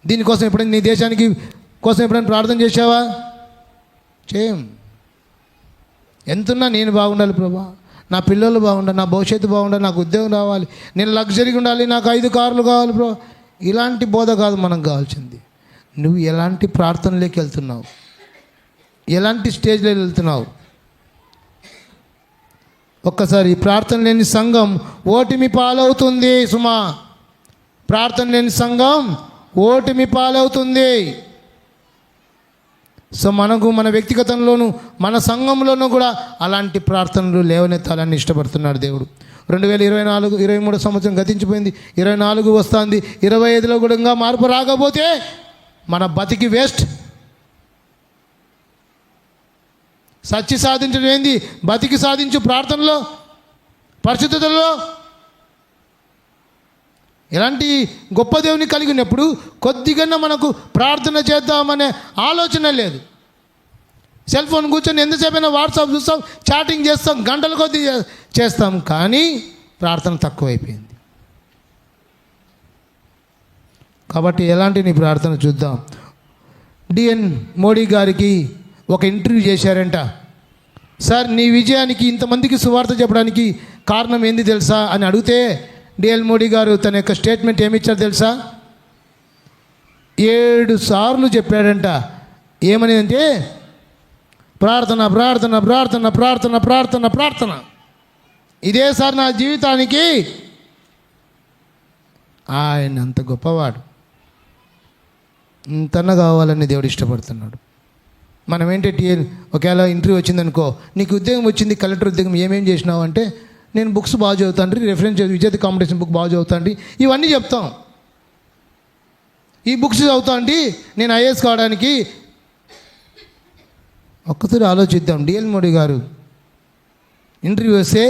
దీనికోసం ఎప్పుడైనా నీ దేశానికి కోసం ఎప్పుడైనా ప్రార్థన చేశావా? చేయం. ఎంతున్నా నేను బాగుండాలి ప్రభా, నా పిల్లలు బాగుండాలి, నా భవిష్యత్తు బాగుండాలి, నాకు ఉద్యోగం రావాలి, నేను లగ్జరీగా ఉండాలి, నాకు 5 కార్లు కావాలి ప్రభా. ఇలాంటి బోధ కాదు మనకు కావాల్సింది. నువ్వు ఎలాంటి ప్రార్థనలోకి వెళ్తున్నావు, ఎలాంటి స్టేజ్లో వెళ్తున్నావు? ఒక్కసారి ప్రార్థన లేని సంఘం ఓటమి పాలవుతుంది సుమా. ప్రార్థన లేని సంఘం ఓటమి పాలవుతుంది. సో మనకు మన వ్యక్తిగతంలోనూ మన సంఘంలోనూ కూడా అలాంటి ప్రార్థనలు లేవనెత్తాలని ఇష్టపడుతున్నాడు దేవుడు. 2023 సంవత్సరం గతించిపోయింది, 24 వస్తుంది, 25లో కూడా మార్పు రాకపోతే మన బతికి వేస్ట్. సచ్చి సాధించడం ఏంది? బతికి సాధించు ప్రార్థనలో, పరిశుద్ధతలో. ఎలాంటి గొప్ప దేవుని కలిగి ఉన్నప్పుడు కొద్దిగా మనకు ప్రార్థన చేద్దామనే ఆలోచన లేదు. సెల్ ఫోన్ కూర్చొని ఎంతసేపైనా వాట్సాప్ చూస్తాం, చాటింగ్ చేస్తాం, గంటల కొద్దీ చేస్తాం, కానీ ప్రార్థన తక్కువైపోయింది. కాబట్టి ఎలాంటి నీ ప్రార్థన చూద్దాం. డిఎన్ మోడీ గారికి ఒక ఇంటర్వ్యూ చేశారంట. సార్, నీ విజయానికి ఇంతమందికి సువార్త చెప్పడానికి కారణం ఏంది తెలుసా అని అడిగితే డిఎల్ మోడీ గారు తన యొక్క స్టేట్మెంట్ ఏమిచ్చారు తెలుసా? 7 సార్లు చెప్పాడంట. ఏమని అంటే ప్రార్థన ప్రార్థన ప్రార్థన ప్రార్థన ప్రార్థన ప్రార్థన. ఇదే సార్ నా జీవితానికి. ఆయన అంత గొప్పవాడు, ఇంతన్నా కావాలని దేవుడు ఇష్టపడుతున్నాడు. మనం ఏంటంటే ఒకవేళ ఇంటర్వ్యూ వచ్చిందనుకో, నీకు ఉద్యోగం వచ్చింది, కలెక్టర్ ఉద్యోగం, ఏమేం చేసినావు అంటే నేను బుక్స్ బాగా చదువుతాండ్రి, రెఫరెన్స్ విజేత కాంపిటీషన్ బుక్ బాగా చదువుతాండి, ఇవన్నీ చెప్తాం. ఈ బుక్స్ చదువుతా అండి నేను ఐఏఎస్ కావడానికి ఒక్కసారి ఆలోచిద్దాం. డిఎల్ మోడీ గారు ఇంటర్వ్యూ వస్తే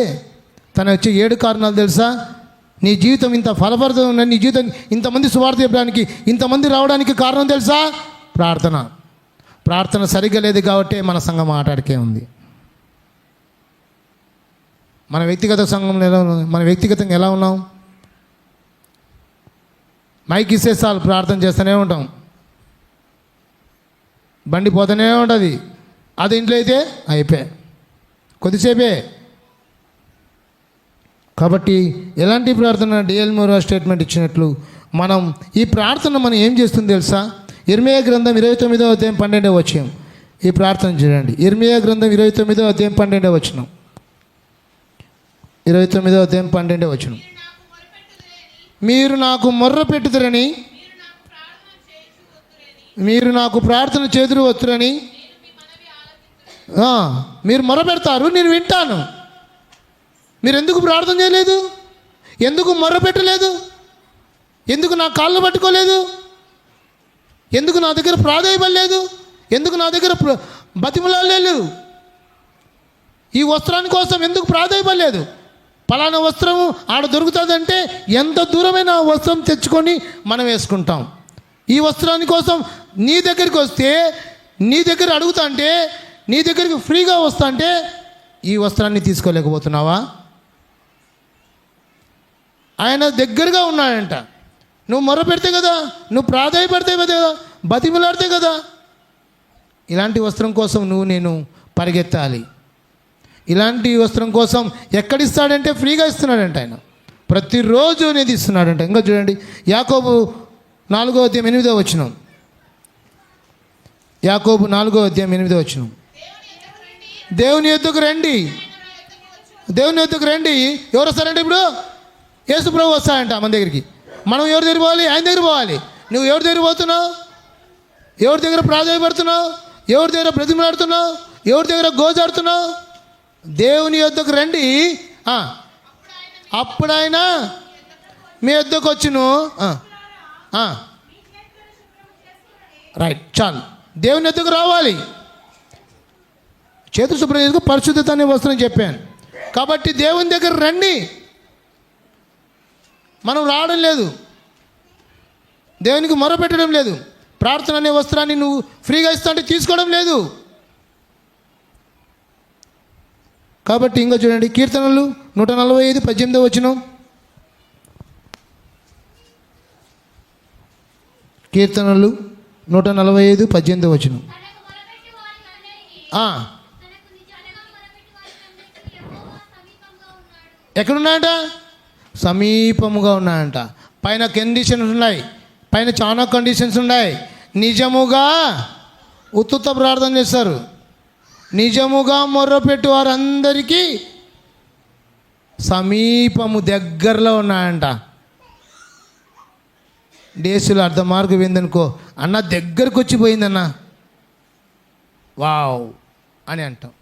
తను వచ్చే 7 కారణాలు తెలుసా? నీ జీవితం ఇంత ఫలప్రదం ఉన్న నీ జీవితం ఇంతమంది సువార్త చెప్పడానికి ఇంతమంది రావడానికి కారణం తెలుసా? ప్రార్థన. ప్రార్థన సరిగ్గా లేదు కాబట్టి మన సంఘం ఆటాడికే ఉంది. మన వ్యక్తిగత సంఘంలో ఎలా ఉన్నాం? మన వ్యక్తిగతంగా ఎలా ఉన్నాం? మైక్ ఇస్తే చాలు ప్రార్థన చేస్తూనే ఉంటాం, బండి పోతూనే ఉంటుంది. అది ఇంట్లో అయితే అయిపోయా, కొద్దిసేపే. కాబట్టి ఎలాంటి ప్రార్థన? డిఎల్ మోడీ స్టేట్మెంట్ ఇచ్చినట్లు మనం ఈ ప్రార్థన మనం ఏం చేస్తుంది తెలుసా? ఇర్మియా గ్రంథం 29వ అధ్యాయం 12వ వచనం. ఈ ప్రార్థన చూడండి. ఇర్మియా గ్రంథం 29వ అధ్యాయం 12వ వచనం. 29వ అధ్యాయం 12వ వచనం. మీరు నాకు మొర్ర పెట్టుదురని, మీరు నాకు ప్రార్థన చేదురు వత్తురని, మీరు మొర్ర పెడతారు, నేను వింటాను. మీరు ఎందుకు ప్రార్థన చేయలేదు? ఎందుకు మొర్ర పెట్టలేదు? ఎందుకు నా కాళ్ళు పట్టుకోలేదు? ఎందుకు నా దగ్గర ప్రాధాయపడలేదు? ఎందుకు నా దగ్గర బతిమలాడలేదు? ఈ వస్త్రాని కోసం ఎందుకు ప్రాధాయపడలేదు? పలానా వస్త్రము ఆడ దొరుకుతుందంటే ఎంత దూరమైన ఆ వస్త్రం తెచ్చుకొని మనం వేసుకుంటాం. ఈ వస్త్రాని కోసం నీ దగ్గరికి వస్తే, నీ దగ్గర అడుగుతా అంటే, నీ దగ్గరికి ఫ్రీగా వస్తా అంటే ఈ వస్త్రాన్ని తీసుకోలేకపోతున్నావా? ఆయన దగ్గరగా ఉన్నాడంట. నువ్వు మొర్ర పెడితే కదా, నువ్వు ప్రాధాయపడితే కదా, బతిమలాడితే కదా. ఇలాంటి వస్త్రం కోసం నువ్వు నేను పరిగెత్తాలి. ఇలాంటి వస్త్రం కోసం ఎక్కడిస్తాడంటే ఫ్రీగా ఇస్తున్నాడంట ఆయన. ప్రతిరోజు అనేది ఇస్తున్నాడంట. ఇంకా చూడండి, యాకోబు 4వ అధ్యాయం 8వ వచనం. యాకోబు 4వ అధ్యాయం 8వ వచనం. దేవుని యొద్దకు రండి, దేవుని యొద్దకు రండి. ఎవరు వస్తారంటే ఇప్పుడు యేసు ప్రభు వస్తాడంట మన దగ్గరికి. మనం ఎవరి దగ్గర పోవాలి? ఆయన దగ్గర పోవాలి. నువ్వు ఎవరి దగ్గర పోతున్నావు? ఎవరి దగ్గర ప్రాధాయపడుతున్నావు? ఎవరి దగ్గర బ్రతిమలాడుతున్నావు? ఎవరి దగ్గర గోజాడుతున్నావు? దేవుని యొద్దకు రండి, అప్పుడు ఆయన మీ యొద్దకు వచ్చును. రైట్, చాలు. దేవుని యొద్దకు రావాలి. చేతులు శుభ్రం చేసుకు పరిశుద్ధత అనే వస్త్రం చెప్పాను. కాబట్టి దేవుని దగ్గర రండి. మనం రావడం లేదు, దేవునికి మొర పెట్టడం లేదు. ప్రార్థన అనే వస్త్రాన్ని నువ్వు ఫ్రీగా ఇస్తా అంటే తీసుకోవడం లేదు. కాబట్టి ఇంకా చూడండి, కీర్తనలు 145 18వ వచనం. కీర్తనలు 145 18వ వచనం. ఎక్కడున్నాయంట? సమీపముగా ఉన్నాయంట. పైన కండిషన్స్ ఉన్నాయి, పైన చాలా కండిషన్స్ ఉన్నాయి. నిజముగా ఉత్తుత ప్రార్థన చేస్తారు, నిజముగా మొర్రపెట్టు వారందరికీ సమీపము దగ్గరలో ఉన్నాయంట. డేసులు అర్ధ మార్గం ఏందనుకో, అన్న దగ్గరకు వచ్చిపోయిందన్న, వావ్ అని అంటాం.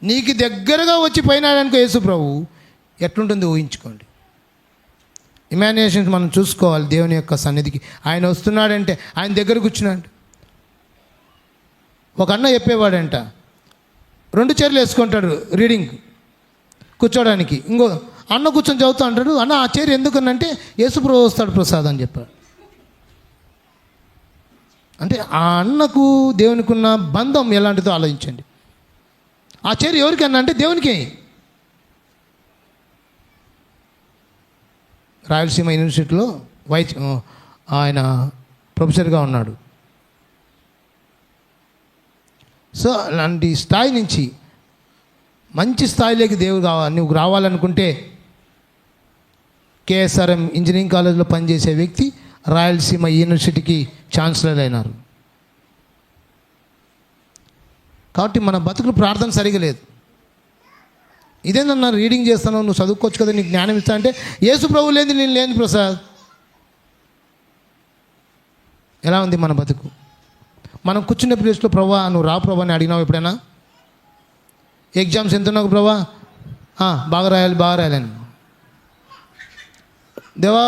నీకు దగ్గరగా వచ్చి పోయినాడనుకో యేసు ప్రభు, ఎట్లుంటుంది ఊహించుకోండి. ఇమాజినేషన్స్ మనం చూసుకోవాలి. దేవుని యొక్క సన్నిధికి ఆయన వస్తున్నాడంటే, ఆయన దగ్గర కూర్చున్నాడు. ఒక అన్న చెప్పేవాడంట, 2 చైర్లు వేసుకుంటాడు రీడింగ్ కూర్చోడానికి. ఇంకో అన్న కూర్చొని చదువుతూ అంటాడు, అన్న ఆ చైర్ ఎందుకనంటే యేసుప్రభు వస్తాడు ప్రసాద్ అని చెప్పాడు. అంటే ఆ అన్నకు దేవునికి ఉన్న బంధం ఎలాంటిదో ఆలోచించండి. ఆ చైర్ ఎవరికి అన్న అంటే దేవునికి. రాయలసీమ యూనివర్సిటీలో ఆయన ప్రొఫెసర్గా ఉన్నాడు. సో అలాంటి స్థాయి నుంచి మంచి స్థాయిలోకి దేవుడు నువ్వు రావాలనుకుంటే కేఎస్ఆర్ఎం ఇంజనీరింగ్ కాలేజ్లో పనిచేసే వ్యక్తి రాయలసీమ యూనివర్సిటీకి ఛాన్సలర్ అయినారు. కాబట్టి మన బతుకులు ప్రార్థన సరిగా లేదు. ఇదేనన్నా రీడింగ్ చేస్తాను, నువ్వు చదువుకోవచ్చు కదా, నీకు జ్ఞానం ఇస్తా అంటే యేసు ప్రభు లేని నేను లేని ప్రసాద్. ఎలా ఉంది మన బతుకు? మనం కూర్చున్న ప్లేస్లో ప్రభా నువ్వు రా ప్రభా అని అడిగినావు ఎప్పుడైనా? ఎగ్జామ్స్ ఎంత ఉన్నావు ప్రభా? బాగా రాయాలని. దేవా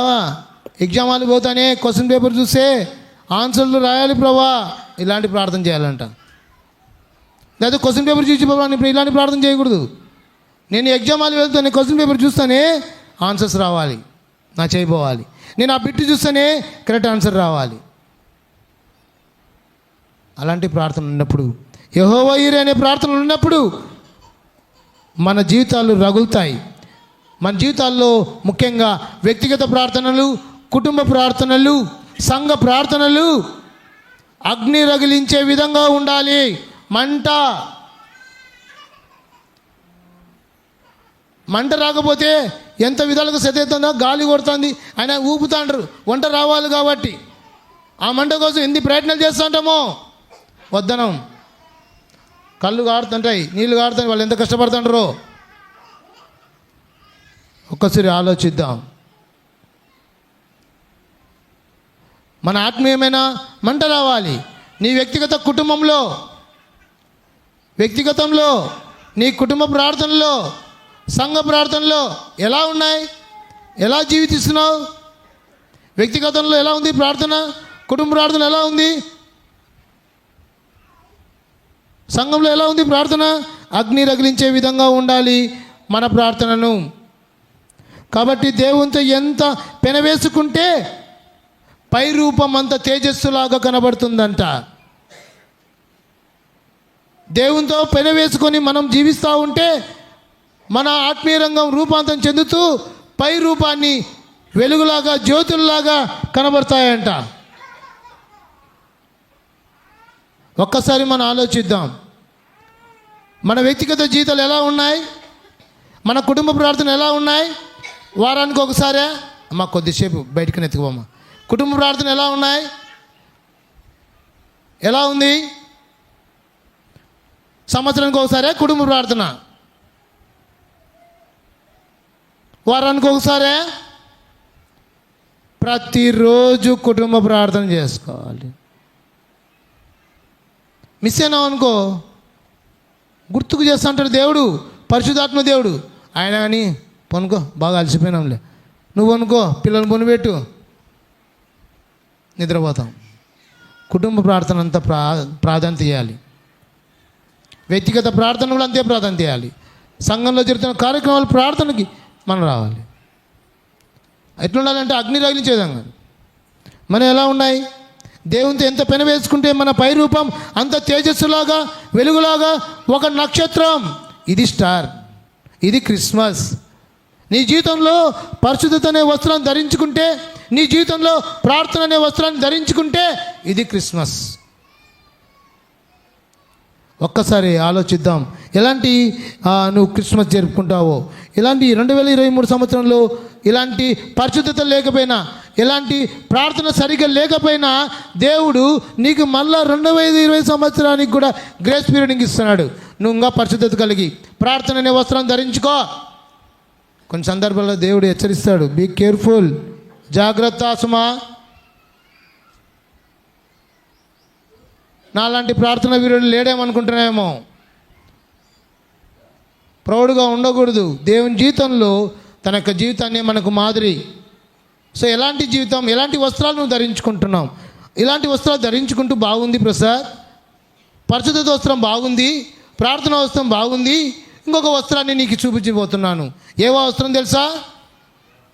ఎగ్జామ్ వాళ్ళు పోతానే క్వశ్చన్ పేపర్ చూస్తే ఆన్సర్లు రాయాలి ప్రభా, ఇలాంటి ప్రార్థన చేయాలంట. లేదా క్వశ్చన్ పేపర్ చూసి ఇప్పుడు ఇలాంటి ప్రార్థన చేయకూడదు. నేను ఎగ్జామ్ హాల్ వెళ్తాను, క్వశ్చన్ పేపర్ చూస్తానే ఆన్సర్స్ రావాలి, నా చేయబోవాలి. నేను ఆ బిట్టు చూస్తేనే కరెక్ట్ ఆన్సర్ రావాలి. అలాంటి ప్రార్థనలు ఉన్నప్పుడు, యెహోవా ఈరే అనే ప్రార్థనలు ఉన్నప్పుడు మన జీవితాలు రగులుతాయి. మన జీవితాల్లో ముఖ్యంగా వ్యక్తిగత ప్రార్థనలు, కుటుంబ ప్రార్థనలు, సంఘ ప్రార్థనలు అగ్ని రగిలించే విధంగా ఉండాలి. మంట రాకపోతే ఎంత విధాలుగా సెతవుతుందో, గాలి కొడుతుంది, ఆయన ఊపుతాండ్రు. వంట రావాలి కాబట్టి ఆ మంట కోసం ఎన్ని ప్రయత్నాలు చేస్తుంటామో వద్దనం. కళ్ళు కారుతుంటాయి, నీళ్ళు కారుతాయి, వాళ్ళు ఎంత కష్టపడుతుంటారో ఒక్కసారి ఆలోచిద్దాం. మన ఆత్మీయమైన మంట రావాలి. నీ వ్యక్తిగత వ్యక్తిగతంలో నీ కుటుంబ ప్రార్థనలో, సంఘ ప్రార్థనలో ఎలా ఉన్నాయి? ఎలా జీవిస్తున్నావు? వ్యక్తిగతంలో ఎలా ఉంది ప్రార్థన? కుటుంబ ప్రార్థన ఎలా ఉంది? సంఘంలో ఎలా ఉంది ప్రార్థన? అగ్ని రగిలించే విధంగా ఉండాలి మన ప్రార్థనను. కాబట్టి దేవునితో ఎంత పెనవేసుకుంటే పై రూపం అంత తేజస్సులాగా కనబడుతుందంట. దేవునితో పెనవేసుకొని మనం జీవిస్తూ ఉంటే మన ఆత్మీయ రంగం రూపాంతరం చెందుతూ పై రూపాన్ని వెలుగులాగా, జ్యోతుల్లాగా కనబడతాయంట. ఒక్కసారి మనం ఆలోచిద్దాం. మన వ్యక్తిగత జీవితాలు ఎలా ఉన్నాయి? మన కుటుంబ ప్రార్థన ఎలా ఉన్నాయి? వారానికి ఒకసారే అమ్మ కొద్దిసేపు బయటకు నెత్తుకోమ్మ. కుటుంబ ప్రార్థన ఎలా ఉన్నాయి? ఎలా ఉంది? సంవత్సరానికి ఒకసారే కుటుంబ ప్రార్థన, వారానికి ఒకసారే, ప్రతిరోజు కుటుంబ ప్రార్థన చేసుకోవాలి. మిస్ అయినావు అనుకో, గుర్తుకు చేస్తా అంటాడు దేవుడు, పరిశుద్ధాత్మ దేవుడు. ఆయన అని పనుకో, బాగా అలసిపోయినాంలే, నువ్వు అనుకో, పిల్లలు పొనిపెట్టు, నిద్రపోతాం. కుటుంబ ప్రార్థన అంతా ప్రాధాన్యత ఇవ్వాలి. వ్యక్తిగత ప్రార్థన కూడా అంతే ప్రాధాన్యత ఇవ్వాలి. సంఘంలో జరుగుతున్న కార్యక్రమాల ప్రార్థనకి మనం రావాలి. ఎట్లుండాలంటే అగ్ని రగిలించే విధంగా. మనం ఎలా ఉన్నాయి? దేవునితో ఎంత పెనవేసుకుంటే మన పై రూపం అంత తేజస్సులాగా, వెలుగులాగా, ఒక నక్షత్రం. ఇది స్టార్, ఇది క్రిస్మస్. నీ జీవితంలో పరిశుద్ధత అనే వస్త్రాన్ని ధరించుకుంటే, నీ జీవితంలో ప్రార్థన అనే వస్త్రాన్ని ధరించుకుంటే ఇది క్రిస్మస్. ఒక్కసారి ఆలోచిద్దాం. ఎలాంటి నువ్వు క్రిస్మస్ జరుపుకుంటావో, ఇలాంటి 2023 సంవత్సరంలో ఇలాంటి పరిశుద్ధత లేకపోయినా, ఇలాంటి ప్రార్థన సరిగ్గా లేకపోయినా దేవుడు నీకు మళ్ళా 2020 సంవత్సరానికి కూడా గ్రేస్ పీరియడ్ ఇస్తున్నాడు. నువ్వు ఇంకా పరిశుద్ధత కలిగి ప్రార్థన అనే వస్త్రాన్ని ధరించుకో. కొన్ని సందర్భాల్లో దేవుడు హెచ్చరిస్తాడు, బీ కేర్ఫుల్, జాగ్రత్త సుమా. నాలాంటి ప్రార్థన వీరుడు లేడేమనుకుంటున్నామేమో. ప్రౌడ్గా ఉండకూడదు. దేవుని జీవితంలో తన యొక్క జీవితాన్ని మనకు మాదిరి. సో ఎలాంటి జీవితం, ఎలాంటి వస్త్రాలు నువ్వు ధరించుకుంటున్నావు? ఇలాంటి వస్త్రాలు ధరించుకుంటూ బాగుంది ప్రసాద్, పరిశుద్ధత వస్త్రం బాగుంది, ప్రార్థన వస్త్రం బాగుంది, ఇంకొక వస్త్రాన్ని నీకు చూపించబోతున్నాను. ఏ వస్త్రం తెలుసా?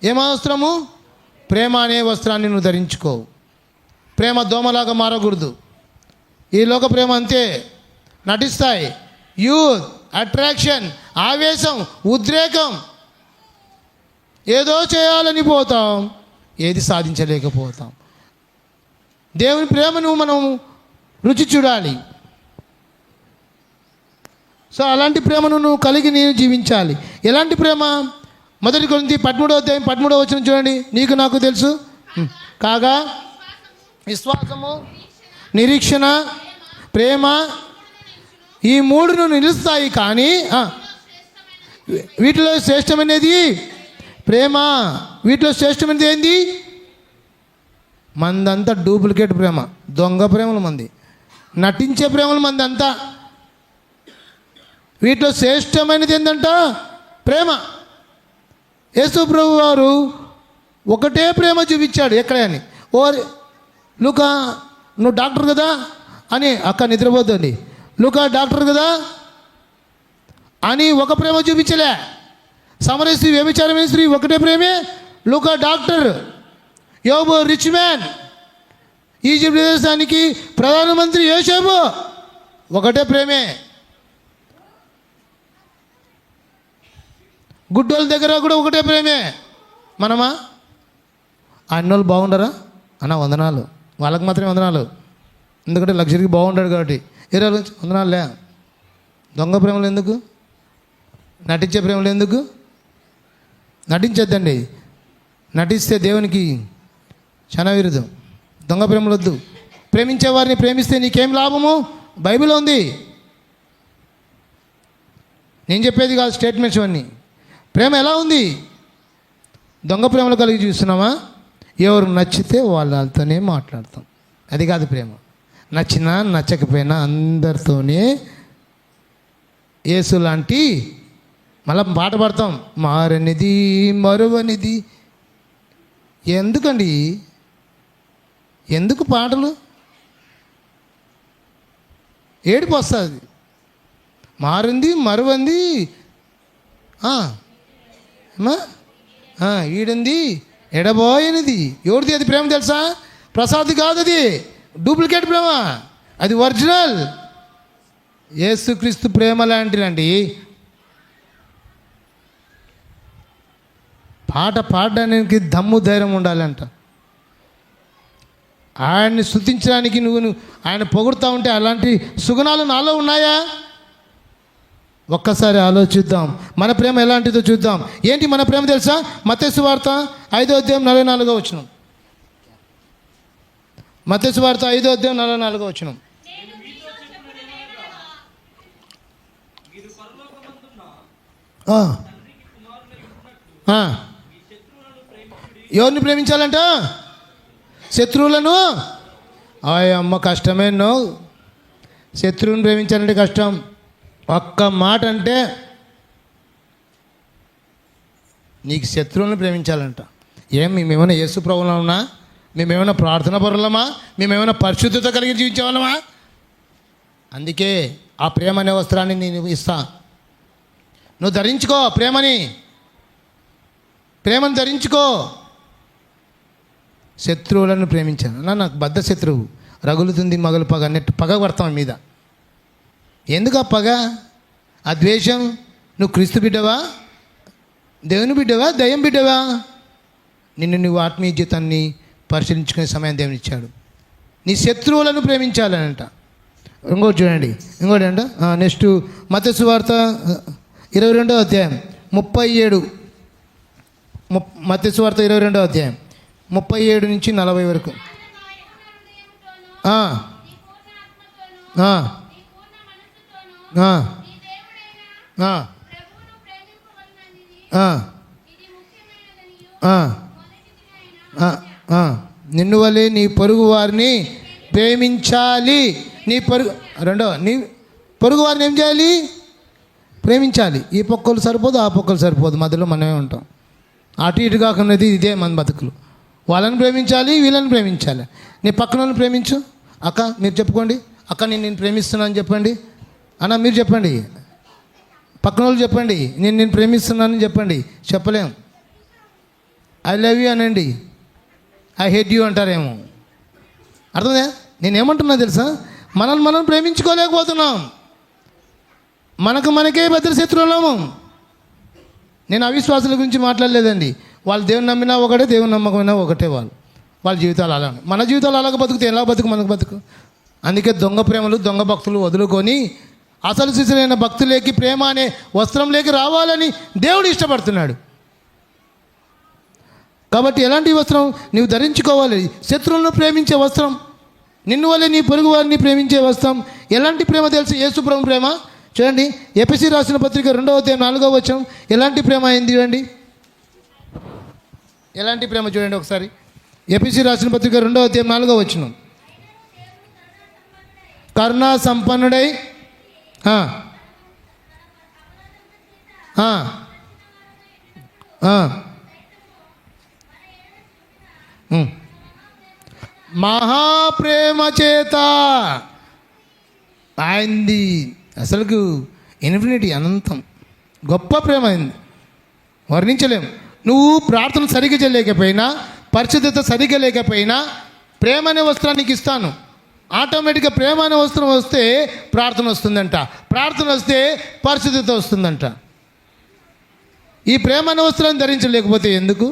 ఏమా వస్త్రము? ప్రేమ అనే వస్త్రాన్ని నువ్వు ధరించుకో. ప్రేమ దోమలాగా మారకూడదు. ఈ లోక ప్రేమ అంతే, నటిస్తాయి. యూత్, అట్రాక్షన్, ఆవేశం, ఉద్రేకం, ఏదో చేయాలని పోతాం, ఏది సాధించలేకపోతాం. దేవుని ప్రేమను మనం రుచి చూడాలి. సో అలాంటి ప్రేమను నువ్వు కలిగి నేను జీవించాలి. ఎలాంటి ప్రేమ? 1 కొరింథీ 13వ వచనం చూడండి. నీకు నాకు తెలుసు కాగా విశ్వాసము, నిరీక్షణ, ప్రేమ, ఈ 3 నిలుస్తాయి. కానీ వీటిలో శ్రేష్టమైనది ప్రేమ. వీటిలో శ్రేష్టమైనది ఏంది? మందంతా డూప్లికేట్ ప్రేమ, దొంగ ప్రేమలు మంది, నటించే ప్రేమలు మంది అంతా. వీటిలో శ్రేష్టమైనది ఏంటంట? ప్రేమ. యేసు ప్రభు వారు ఒకటే ప్రేమ చూపించాడు. ఎక్కడే అని, ఓ లూకా నువ్వు డాక్టర్ కదా అని, అక్క నిద్రపోతుంది, లూకా డాక్టర్ కదా అని ఒక ప్రేమ చూపించలే. సమరయ స్త్రీ, వ్యభిచారమైన స్త్రీ ఒకటే ప్రేమే, లూకా డాక్టర్. యోబు రిచ్ మ్యాన్, ఈజిప్ట్ దేశానికి ప్రధానమంత్రి యోసేపు ఒకటే ప్రేమే. గుడ్డోళ్ళ దగ్గర కూడా ఒకటే ప్రేమే. మనమా అన్నోళ్ళు బాగుండరా అన్న వందనాలు, వాళ్ళకి మాత్రమే వందనాలు, ఎందుకంటే లగ్జరీకి బాగుంటాడు కాబట్టి. ఏ రోజు వందనాలులే. దొంగ ప్రేమలు ఎందుకు? నటించే ప్రేమలు ఎందుకు? నటించొద్దండి. నటిస్తే దేవునికి చాలా విరుద్ధం. దొంగ ప్రేమలు వద్దు. ప్రేమించే వారిని ప్రేమిస్తే నీకేం లాభము? బైబిల్ ఉంది. నేను చెప్పేది కాదు స్టేట్మెంట్స్ అన్నీ. ప్రేమ ఎలా ఉంది? దొంగ ప్రేమలు కలిగి చూస్తున్నామా? ఎవరు నచ్చితే వాళ్ళతోనే మాట్లాడతాం. అది కాదు ప్రేమ. నచ్చినా నచ్చకపోయినా అందరితోనే యేసు లాంటి మళ్ళా పాట పాడతాం, మారనిది మరువనిది. ఎందుకండి? ఎందుకు పాటలు? ఏడుపు వస్తుంది. మారింది మరువంది, ఈడింది ఎడబోయినది. ఎవరిది అది ప్రేమ తెలుసా? ప్రసాద్ కాదు, అది డూప్లికేట్ ప్రేమ, అది ఒరిజినల్. యేసుక్రీస్తు ప్రేమ లాంటిదండి. పాట పాడడానికి దమ్ము ధైర్యం ఉండాలంట. ఆయన్ని స్తుతించడానికి నువ్వు ఆయన పొగుడుతూ ఉంటే అలాంటి సుగుణాలు నాలో ఉన్నాయా? ఒక్కసారి ఆలోచిద్దాం. మన ప్రేమ ఎలాంటిదో చూద్దాం. ఏంటి మన ప్రేమ తెలుసా? మత్తయి సువార్త 5వ అధ్యాయం 44వ వచనం. మత్తయి సువార్త 5వ అధ్యాయం 44వ వచనం. ఎవరిని ప్రేమించాలంట? శత్రువులను. అమ్మ కష్టమే. నో, శత్రువుని ప్రేమించాలంటే కష్టం. ఒక్క మాట అంటే నీకు శత్రువులను ప్రేమించాలంట. మేమేమైనా యేసు ప్రభువులమా? మేమేమైనా ప్రార్థన పరులమా? మేమేమైనా పరిశుద్ధత కలిగి జీవించే వాళ్ళమా? అందుకే ఆ ప్రేమ అనే వస్త్రాన్ని నేను ఇస్తా. నువ్వు ధరించుకో ప్రేమను ధరించుకో. శత్రువులను ప్రేమించాను. నాకు బద్ధ శత్రువు రగులుతుంది మగలు పగ అన్నట్టు పగ పడతాం మీద. ఎందుకు ఆ పగ, ఆ ద్వేషం? నువ్వు క్రీస్తు బిడ్డవా? దేవుని బిడ్డవా? దయ్యం బిడ్డవా? నిన్ను నువ్వు ఆత్మీయ జీవితాన్ని పరిశీలించుకునే సమయం దేవుని ఇచ్చాడు. నీ శత్రువులను ప్రేమించాలనంట. ఇంకోటి చూడండి, ఇంకోటి అంట. నెక్స్ట్ మత్తయి సువార్త 22వ అధ్యాయం 37. మత్తయి సువార్త 22వ అధ్యాయం 37 నుంచి 40 వరకు. నిన్ను వలె నీ పొరుగు వారిని ప్రేమించాలి. నీ పొరుగు వారిని ఏం చేయాలి? ప్రేమించాలి. ఈ పొక్కలు సరిపోదు, ఆ పొక్కలు సరిపోదు, మధ్యలో మనమే ఉంటాం. అటు ఇటు కాకున్నది ఇదే మన బతుకులు. వాళ్ళని ప్రేమించాలి, వీళ్ళని ప్రేమించాలి. నీ పక్కన వాళ్ళని ప్రేమించు. అక్క మీరు చెప్పుకోండి, అక్క నేను ప్రేమిస్తున్నాను చెప్పండి. అన్న మీరు చెప్పండి, పక్కన వాళ్ళు చెప్పండి, నేను ప్రేమిస్తున్నానని చెప్పండి. చెప్పలేం. ఐ లవ్ యూ అనండి, ఐ హేట్ యూ అంటారేమో. అర్థమే? నేనేమంటున్నా తెలుసా? మనల్ని మనం ప్రేమించుకోలేకపోతున్నాం. మనకే భద్ర శత్రువులము. నేను అవిశ్వాసుల గురించి మాట్లాడలేదండి. వాళ్ళు దేవుని నమ్మినా ఒకటే, దేవుని నమ్మకమైనా ఒకటే. వాళ్ళ జీవితాలు అలా. మన జీవితాలు అలాగ బతుకుతే ఎలా మనకు బతుకు? అందుకే దొంగ ప్రేమలు, దొంగ భక్తులు వదులుకొని అసలు శిశులైన భక్తులేకి ప్రేమ అనే వస్త్రంలోకి రావాలని దేవుడు ఇష్టపడుతున్నాడు. కాబట్టి ఎలాంటి వస్త్రం నీవు ధరించుకోవాలి? శత్రువులను ప్రేమించే వస్త్రం. నిన్ను వల్లే నీ పొరుగు వారిని ప్రేమించే వస్త్రం. ఎలాంటి ప్రేమ తెలుసు? యేసు ప్రభు ప్రేమ. చూడండి, ఎఫెసీ రాసిన పత్రిక 2వ అధ్యాయం 4వ వచనం. ఎలాంటి ప్రేమ అయింది చూడండి. ఎలాంటి ప్రేమ చూడండి ఒకసారి. ఎఫెసీ రాసిన పత్రిక 2వ అధ్యాయం 4వ వచనం. కరుణా సంపన్నుడై మహాప్రేమ చేత ఆయనది అసలుకు ఇన్ఫినిటీ, అనంతం, గొప్ప ప్రేమ అయింది, వర్ణించలేం. నువ్వు ప్రార్థన సరిగ్గా చేయలేకపోయినా, పరిశుద్ధత సరిగ్గా లేకపోయినా ప్రేమ అనే వస్త్రానికి ఇస్తాను. ఆటోమేటిక్గా ప్రేమ అనే వస్త్రం వస్తే ప్రార్థన వస్తుందంట, ప్రార్థన వస్తే పరిశుద్ధత వస్తుందంట. ఈ ప్రేమ అనే వస్త్రాన్ని ధరించలేకపోతే ఎందుకు?